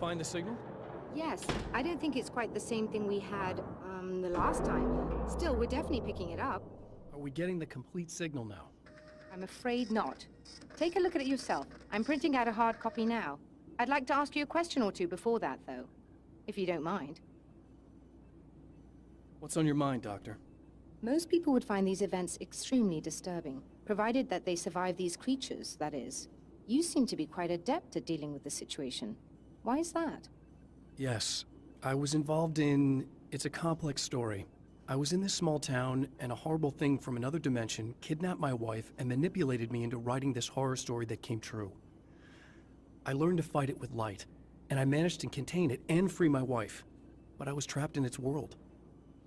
find the signal?
Yes, I don't think it's quite the same thing we had, the last time. Still, we're definitely picking it up.
Are we getting the complete signal now?
I'm afraid not. Take a look at it yourself. I'm printing out a hard copy now. I'd like to ask you a question or two before that, though. If you don't mind.
What's on your mind, Doctor?
Most people would find these events extremely disturbing, provided that they survive these creatures, that is. You seem to be quite adept at dealing with the situation. Why is that?
Yes. I was involved in... It's a complex story. I was in this small town, and a horrible thing from another dimension kidnapped my wife and manipulated me into writing this horror story that came true. I learned to fight it with light, and I managed to contain it and free my wife. But I was trapped in its world.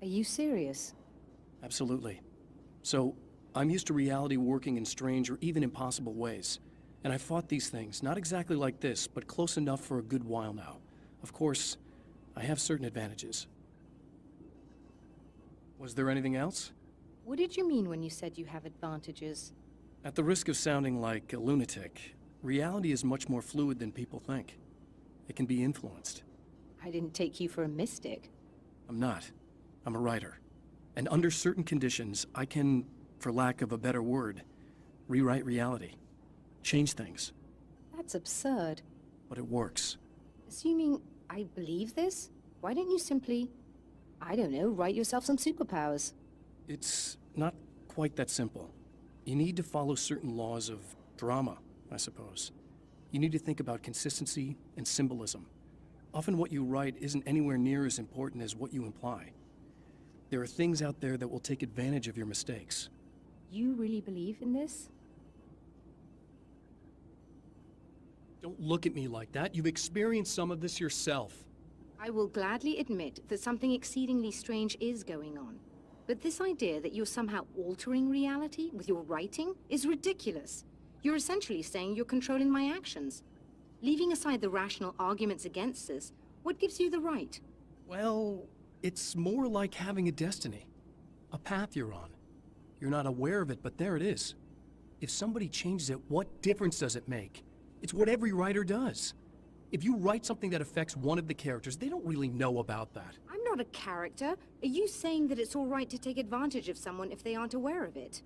Are you serious?
Absolutely. So, I'm used to reality working in strange or even impossible ways. And I fought these things, not exactly like this, but close enough for a good while now. Of course, I have certain advantages. Was there anything else?
What did you mean when you said you have advantages?
At the risk of sounding like a lunatic, reality is much more fluid than people think. It can be influenced.
I didn't take you for a mystic.
I'm not. I'm a writer. And under certain conditions, I can, for lack of a better word, rewrite reality. Change things.
That's absurd.
But it works.
Assuming I believe this, why don't you simply, I don't know, write yourself some superpowers?
It's not quite that simple. You need to follow certain laws of drama, I suppose. You need to think about consistency and symbolism. Often what you write isn't anywhere near as important as what you imply. There are things out there that will take advantage of your mistakes.
You really believe in this?
Don't look at me like that. You've experienced some of this yourself.
I will gladly admit that something exceedingly strange is going on. But this idea that you're somehow altering reality with your writing is ridiculous. You're essentially saying you're controlling my actions. Leaving aside the rational arguments against this, what gives you the right?
Well, it's more like having a destiny. A path you're on. You're not aware of it, but there it is. If somebody changes it, what difference does it make? It's what every writer does. If you write something that affects one of the characters, they don't really know about that.
I'm not a character. Are you saying that it's all right to take advantage of someone if they aren't aware of it?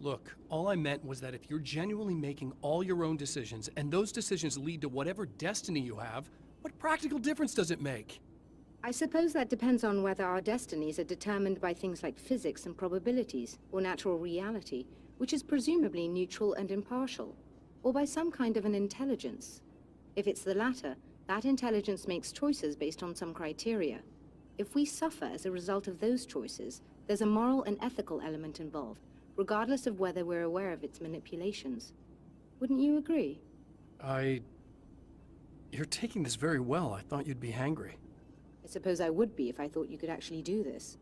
Look, all I meant was that if you're genuinely making all your own decisions, and those decisions lead to whatever destiny you have, what practical difference does it make?
I suppose that depends on whether our destinies are determined by things like physics and probabilities, or natural reality, which is presumably neutral and impartial, or by some kind of an intelligence. If it's the latter, that intelligence makes choices based on some criteria. If we suffer as a result of those choices, there's a moral and ethical element involved, regardless of whether we're aware of its manipulations. Wouldn't you agree?
You're taking this very well. I thought you'd be hangry.
I suppose I would be if I thought you could actually do this.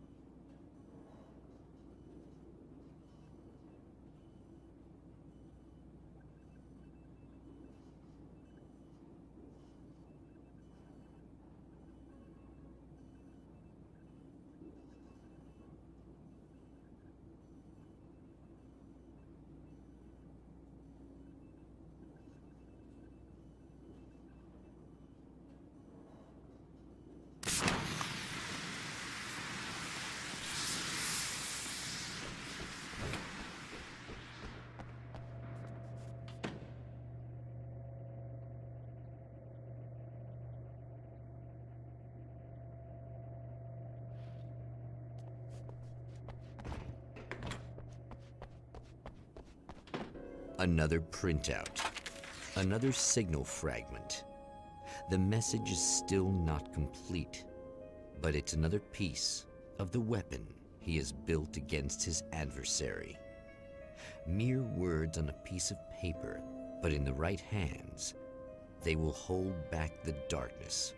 Another printout. Another signal fragment. The message is still not complete, but it's another piece of the weapon he has built against his adversary. Mere words on a piece of paper, but in the right hands, they will hold back the darkness.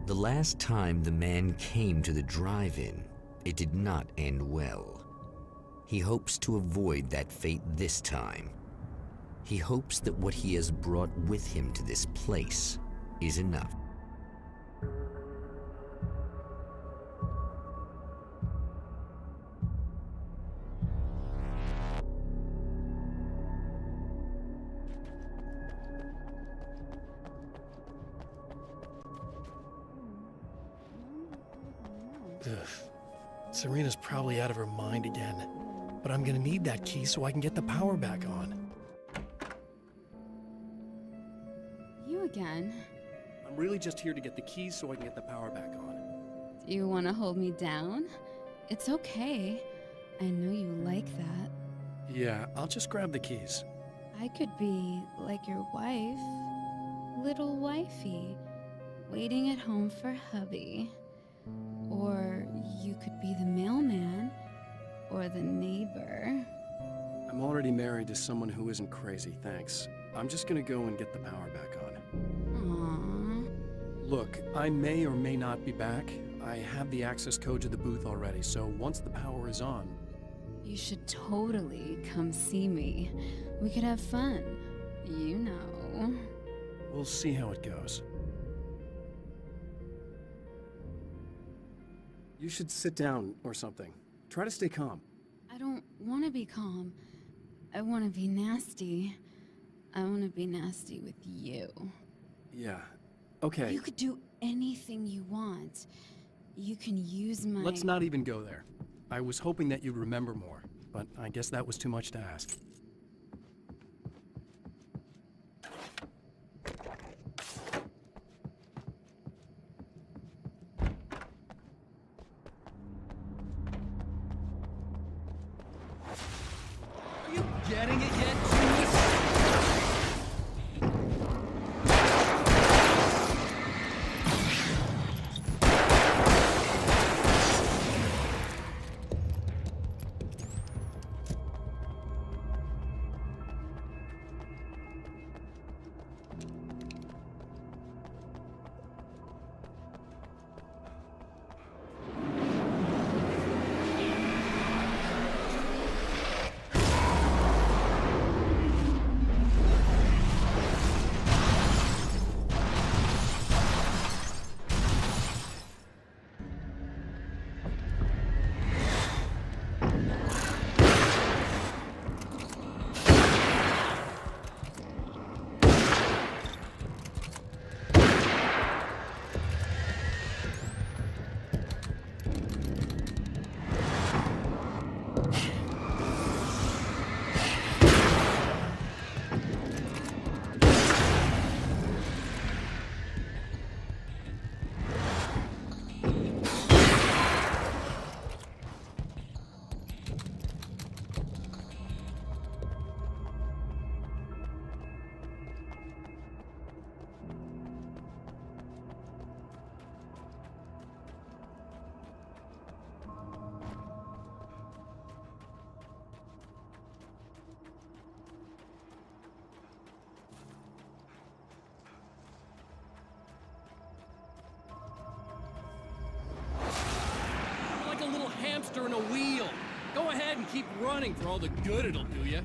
The last time the man came to the drive-in, it did not end well. He hopes to avoid that fate this time. He hopes that what he has brought with him to this place is enough.
Ugh. Serena's probably out of her mind again. But I'm gonna need that key so I can get the power back on.
You again?
I'm really just here to get the keys so I can get the power back on.
Do you want to hold me down? It's okay. I know you like that.
Yeah, I'll just grab the keys.
I could be like your wife, little wifey, waiting at home for hubby. Or you could be the mailman, or the neighbor.
I'm already married to someone who isn't crazy, thanks. I'm just gonna go and get the power back on.
Aww.
Look, I may or may not be back. I have the access code to the booth already, so once the power is on...
You should totally come see me. We could have fun. You know.
We'll see how it goes. You should sit down or something. Try to stay calm.
I don't want to be calm. I want to be nasty. I want to be nasty with you.
Yeah, okay.
You could do anything you want. You can use my...
Let's not even go there. I was hoping that you'd remember more, but I guess that was too much to ask.
Are you getting it yet, Judas? Like a little hamster in a wheel. Go ahead and keep running for all the good it'll do you.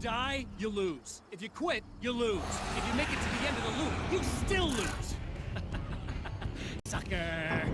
die, you lose. If you quit, you lose. If you make it to the end of the loop, you still lose. Sucker.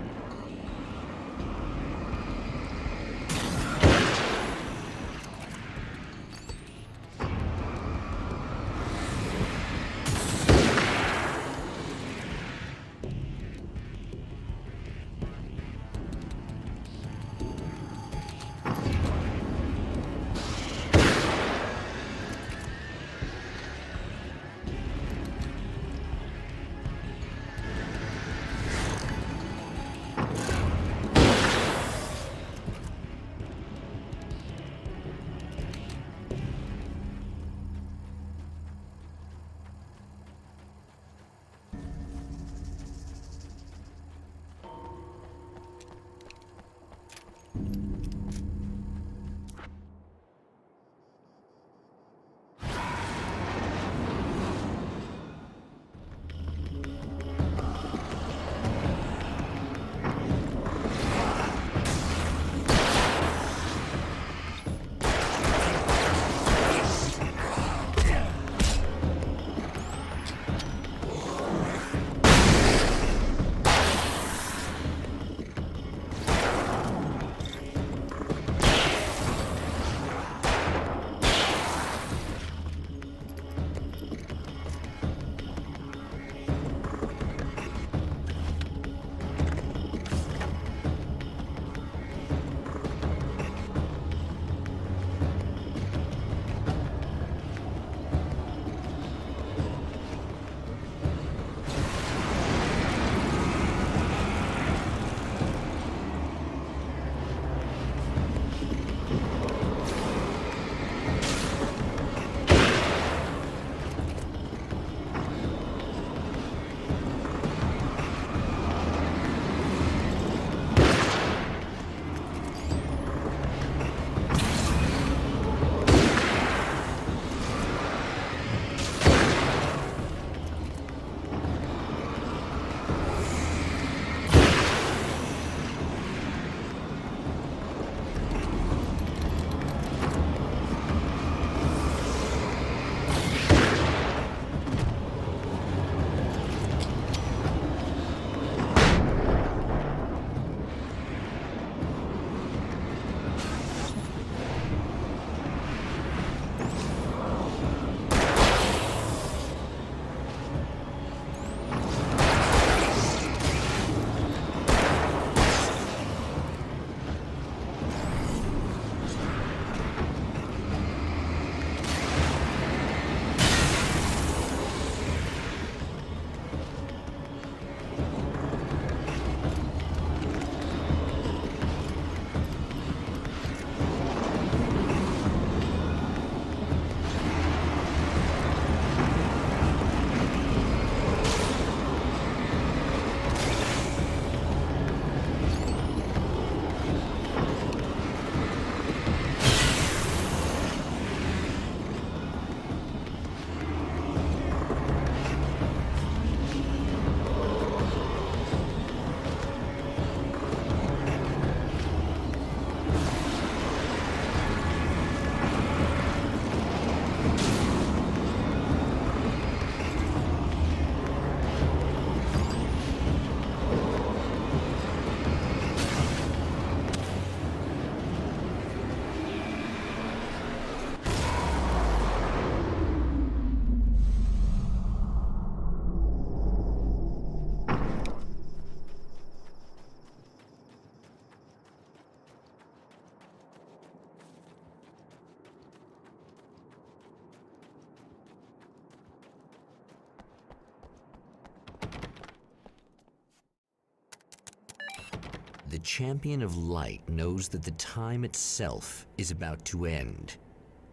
The champion of light knows that the time itself is about to end.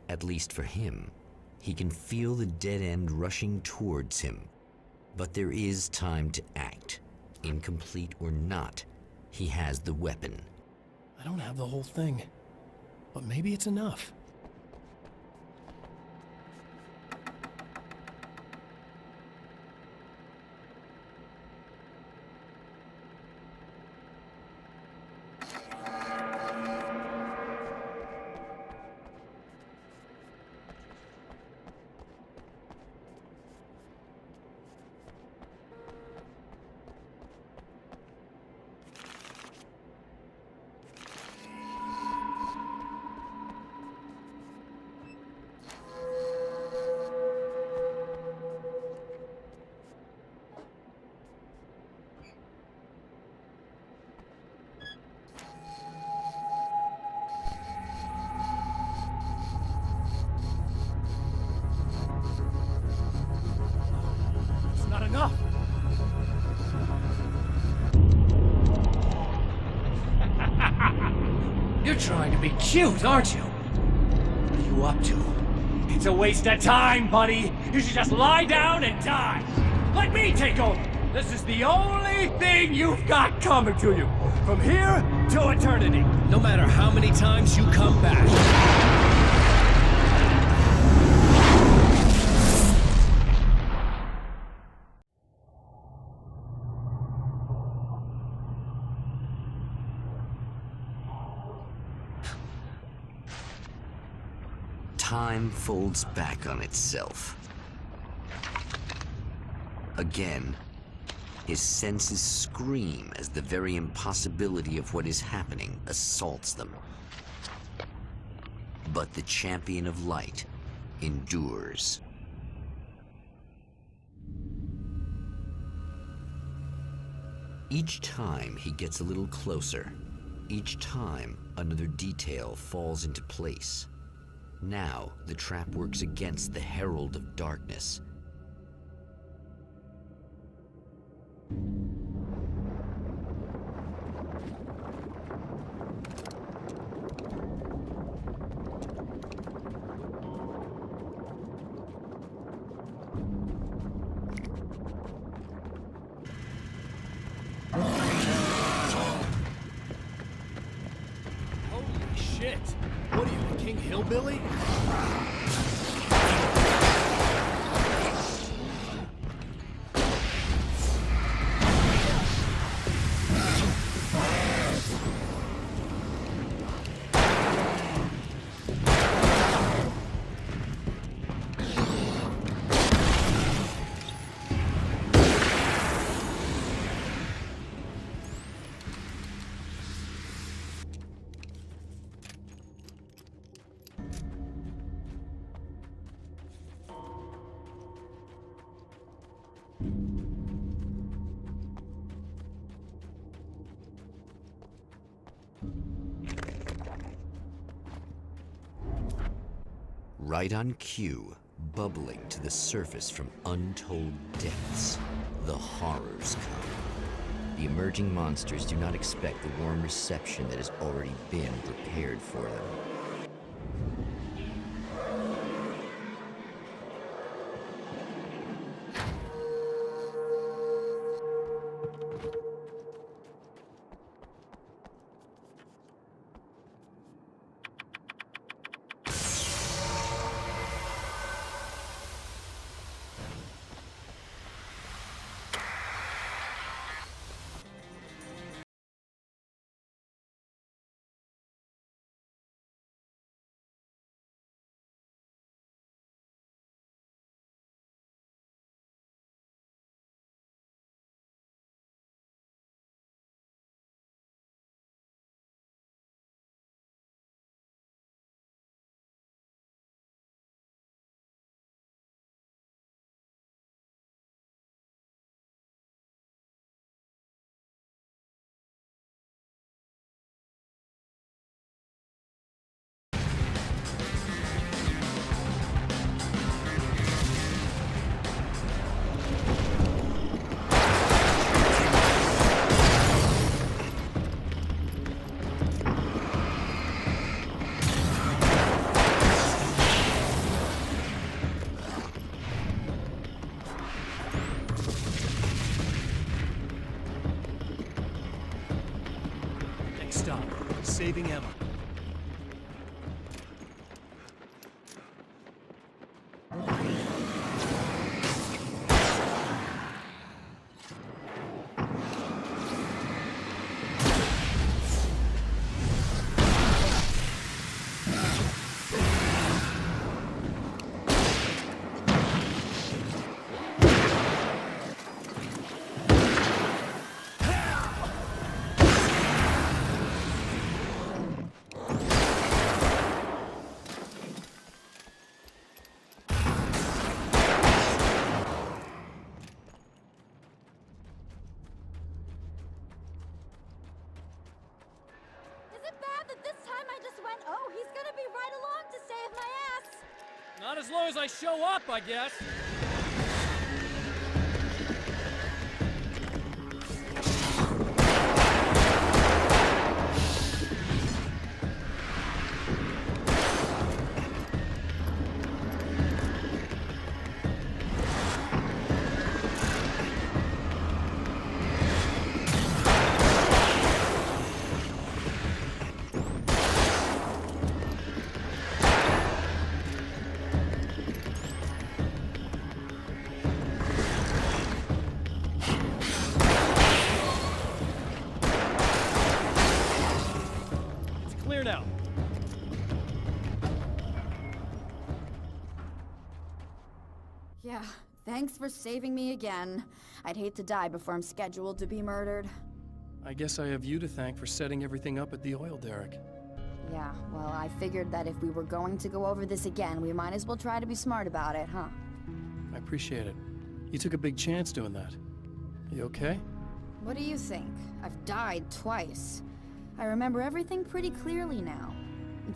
At least for him. He can feel the dead end rushing towards him. But there is time to act. Incomplete or not, he has the weapon.
I don't have the whole thing, but maybe it's enough.
You're trying to be cute, aren't you? What are you up to? It's a waste of time, buddy. You should just lie down and die. Let me take over. This is the only thing you've got coming to you. From here to eternity. No matter how many times you come back.
Time folds back on itself. Again, his senses scream as the very impossibility of what is happening assaults them. But the champion of light endures. Each time he gets a little closer. Each time another detail falls into place. Now, the trap works against the Herald of Darkness.
Holy shit! What are you, the King Hillbilly?
Right on cue, bubbling to the surface from untold depths, the horrors come. The emerging monsters do not expect the warm reception that has already been prepared for them.
Stop. Saving Emma.
Not as long as I show up, I guess.
clear now.
Yeah, thanks for saving me again. I'd hate to die before I'm scheduled to be murdered.
I guess I have you to thank for setting everything up at the oil derrick.
Yeah, well, I figured that if we were going to go over this again, we might as well try to be smart about it, huh?
I appreciate it. You took a big chance doing that. You okay?
What do you think? I've died twice. I remember everything pretty clearly now.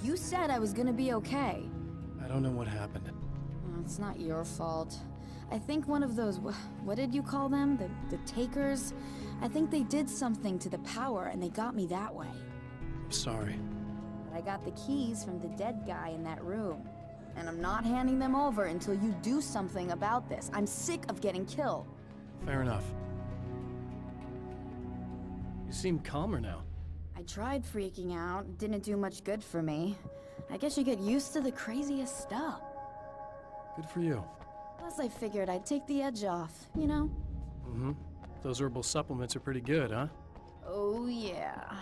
You said I was gonna be okay.
I don't know what happened.
It's not your fault. I think one of those, what did you call them? The takers? I think they did something to the power and they got me that way.
I'm sorry.
But I got the keys from the dead guy in that room. And I'm not handing them over until you do something about this. I'm sick of getting killed.
Fair enough. You seem calmer now.
I tried freaking out. It didn't do much good for me. I guess you get used to the craziest stuff.
Good for you.
Plus I figured I'd take the edge off, you know?
Mm-hmm. Those herbal supplements are pretty good, huh?
Oh, yeah.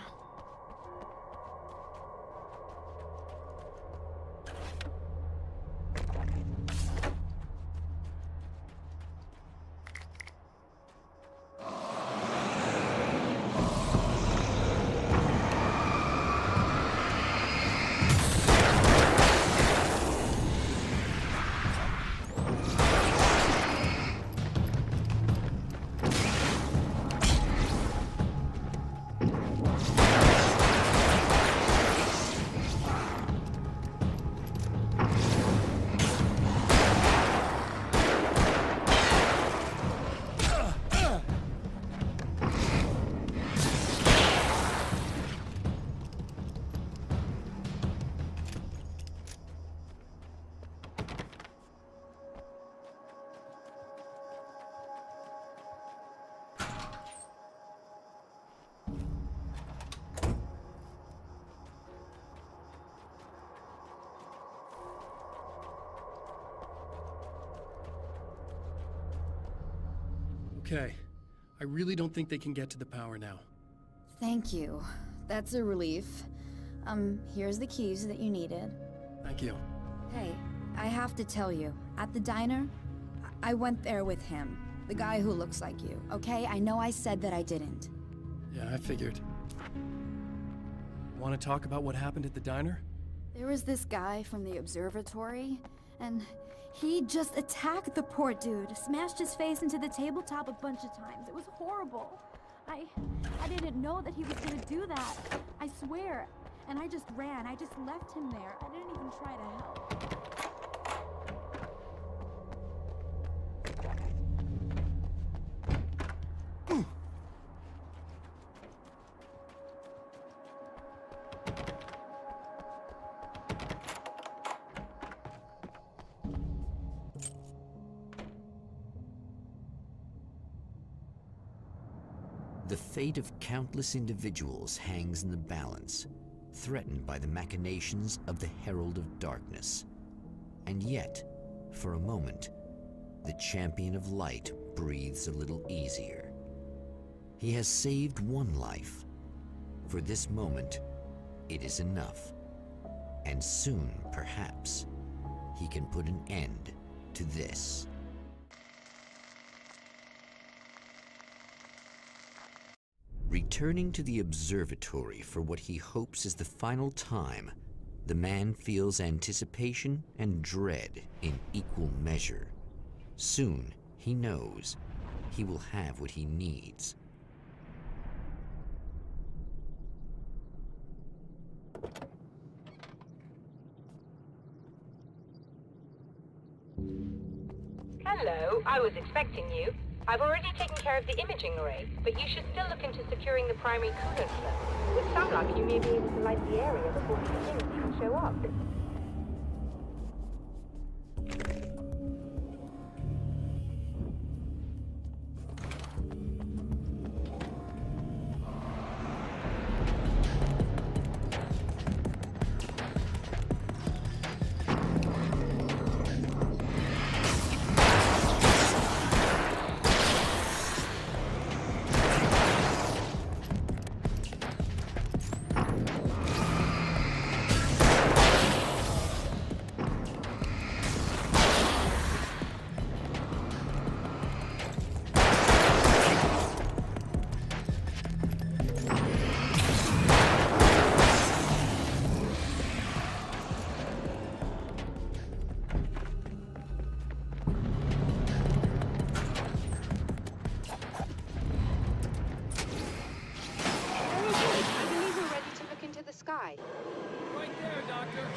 Okay. I really don't think they can get to the power now.
Thank you. That's a relief. Here's the keys that you needed.
Thank you.
Hey, I have to tell you, at the diner, I went there with him. The guy who looks like you, okay? I know I said that I didn't.
Yeah, I figured. Want to talk about what happened at the diner?
There was this guy from the observatory, and he just attacked the poor dude, smashed his face into the tabletop a bunch of times. It was horrible. I didn't know that he was gonna do that. I swear. And I just ran. I just left him there. I didn't even try to help.
The fate of countless individuals hangs in the balance, threatened by the machinations of the Herald of Darkness. And yet, for a moment, the Champion of Light breathes a little easier. He has saved one life. For this moment, it is enough. And soon, perhaps, he can put an end to this. Returning to the observatory for what he hopes is the final time, the man feels anticipation and dread in equal measure. Soon, he knows, he will have what he needs.
Hello, I was expecting you. I've already taken care of the imaging array, but you should still look into securing the primary coolant flow. With some luck, you may be able to light the area before these things even show up.
nearby.
Right there, Doctor.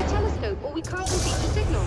Telescope, or we can't receive the signal.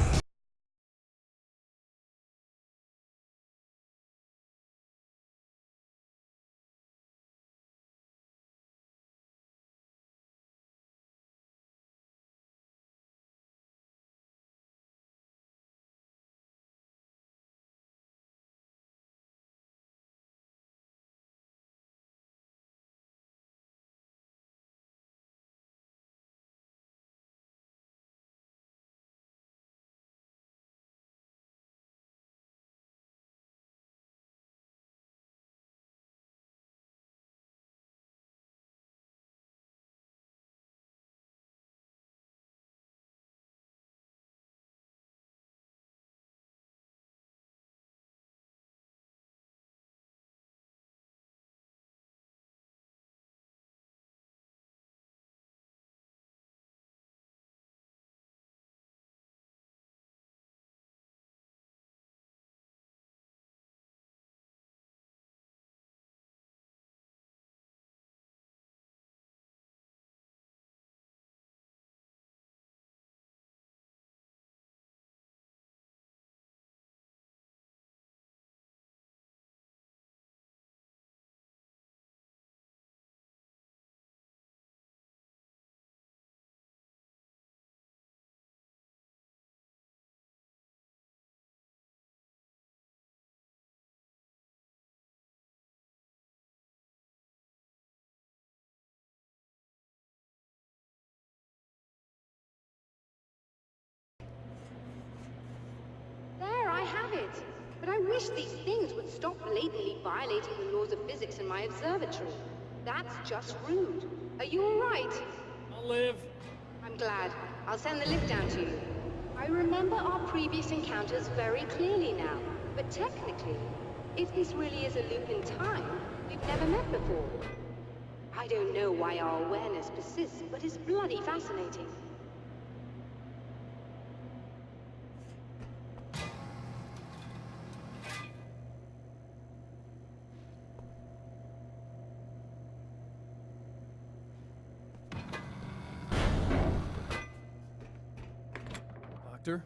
But I wish these things would stop blatantly violating the laws of physics in my observatory. That's just rude. Are you all right?
I'll live.
I'm glad. I'll send the lift down to you. I remember our previous encounters very clearly now. But technically, if this really is a loop in time, we've never met before. I don't know why our awareness persists, but it's bloody fascinating.
Doctor?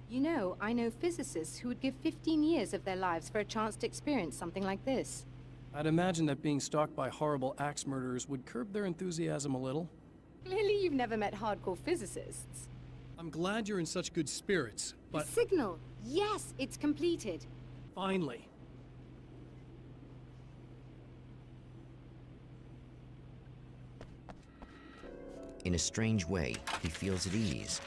You know, I know physicists who would give 15 years of their lives for a chance to experience something like this.
I'd imagine that being stalked by horrible axe murderers would curb their enthusiasm a little.
Clearly you've never met hardcore physicists.
I'm glad you're in such good spirits, but
The signal! Yes, it's completed.
finally.
In a strange way, he feels at ease.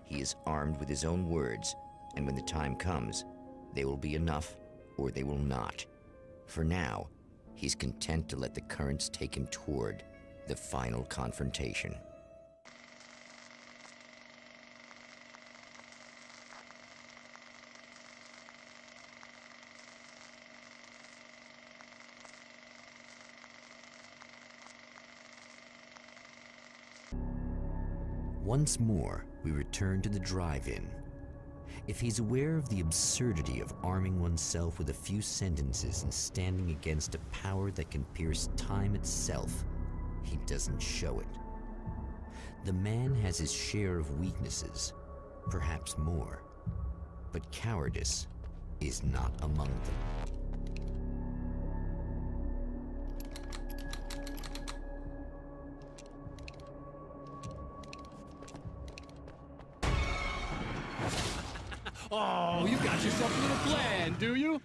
He is armed with his own words, and when the time comes, they will be enough or they will not. For now, he's content to let the currents take him toward the final confrontation. Once more, we return to the drive-in. If he's aware of the absurdity of arming oneself with a few sentences and standing against a power that can pierce time itself, he doesn't show it. The man has his share of weaknesses, perhaps more, but cowardice is not among them.
Oh, you got yourself a little plan, do you?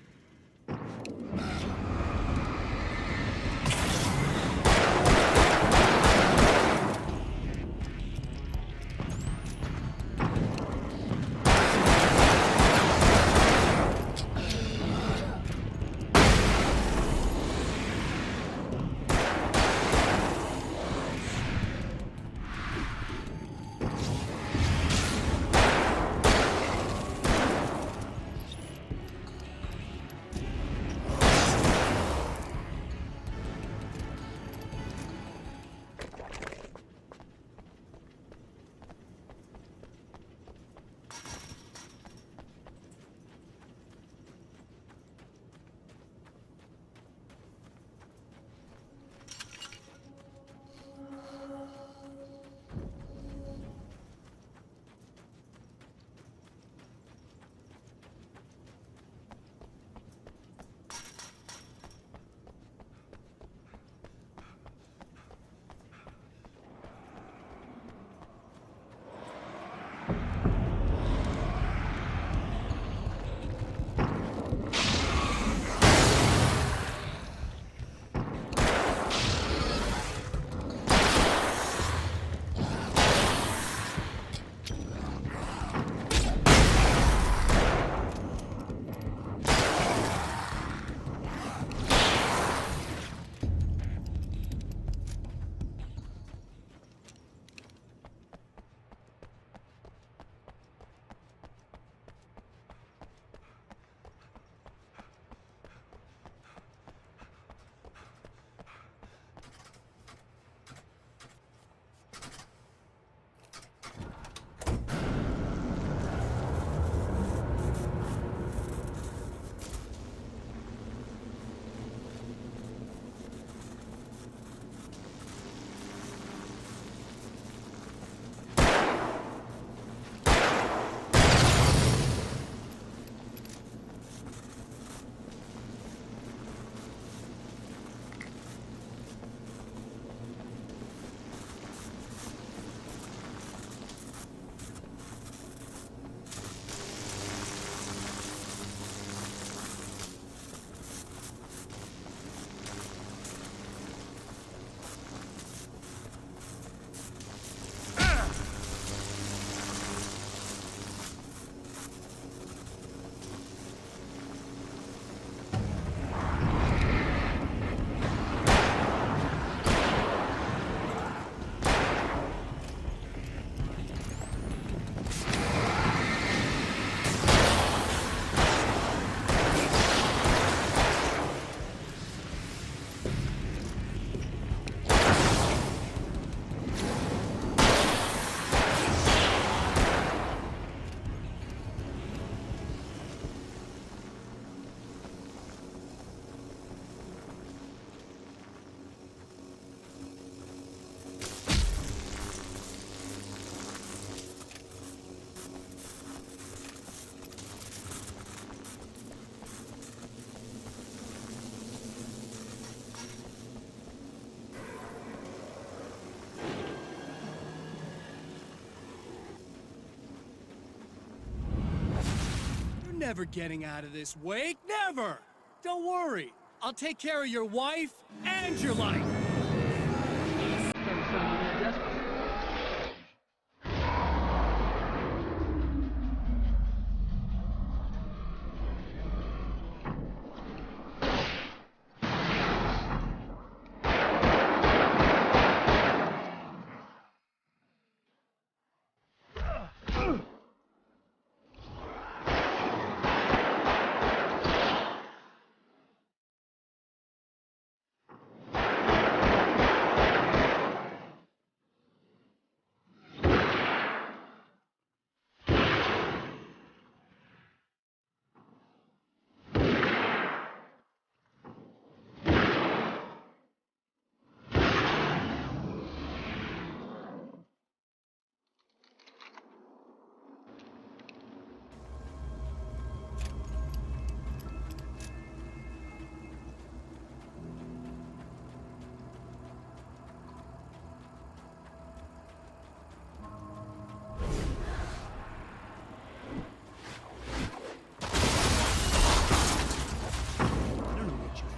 never getting out of this, Wake. Never! Don't worry. I'll take care of your wife and your life.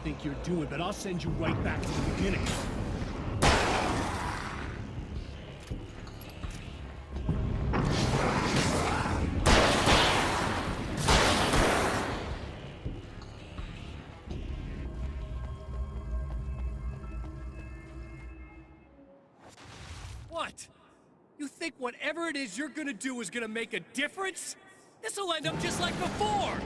Think you're doing, but I'll send you right back to the beginning. What? You think whatever it is you're gonna do is gonna make a difference? This'll end up just like before!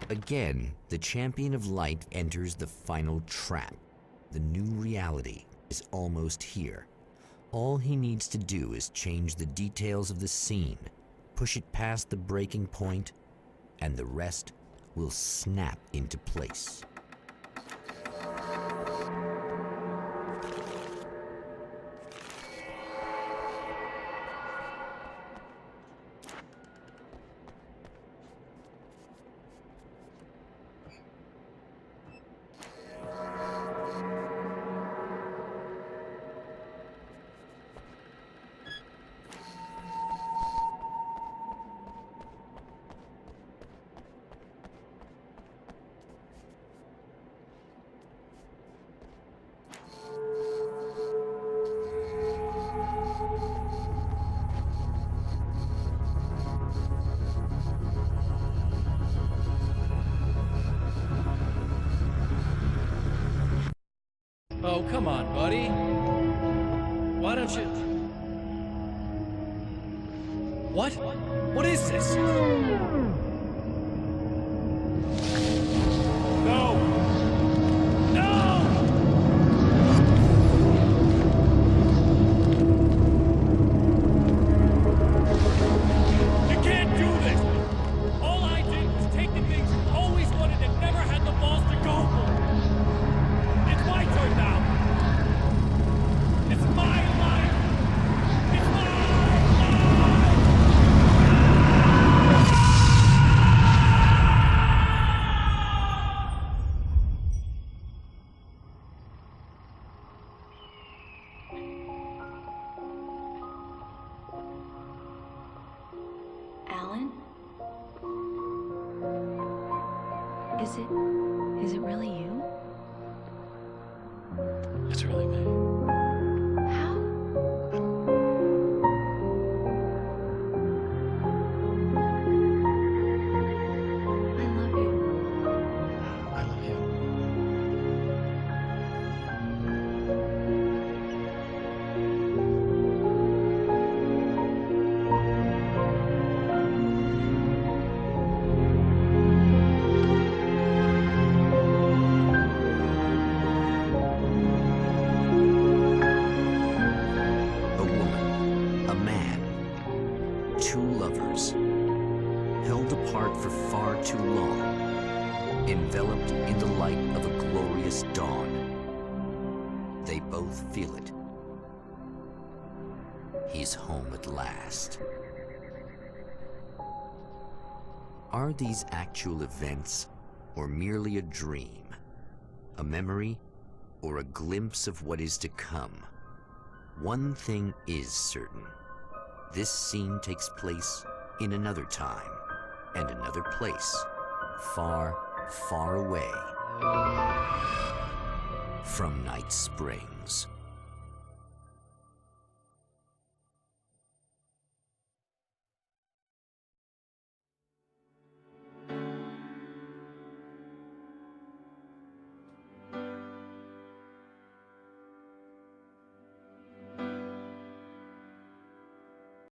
Again, the champion of light enters the final trap. The new reality is almost here. All he needs to do is change the details of the scene, push it past the breaking point, and the rest will snap into place.
Oh, come on, buddy. Why don't you... What? What is this? No! No! You can't do this! All I did was take the things you always wanted and never had the balls to go for. It's my turn now. It's my life. It's my life.
Alan? Is it really you?
It's really me.
How? I love you.
I love you.
A woman, a man, two lovers, held apart for far too long, enveloped in the light of a glorious dawn. They both feel it. He's home at last. Are these actual events, or merely a dream? A memory, or a glimpse of what is to come? One thing is certain. This scene takes place in another time and another place, far, far away from Night Springs.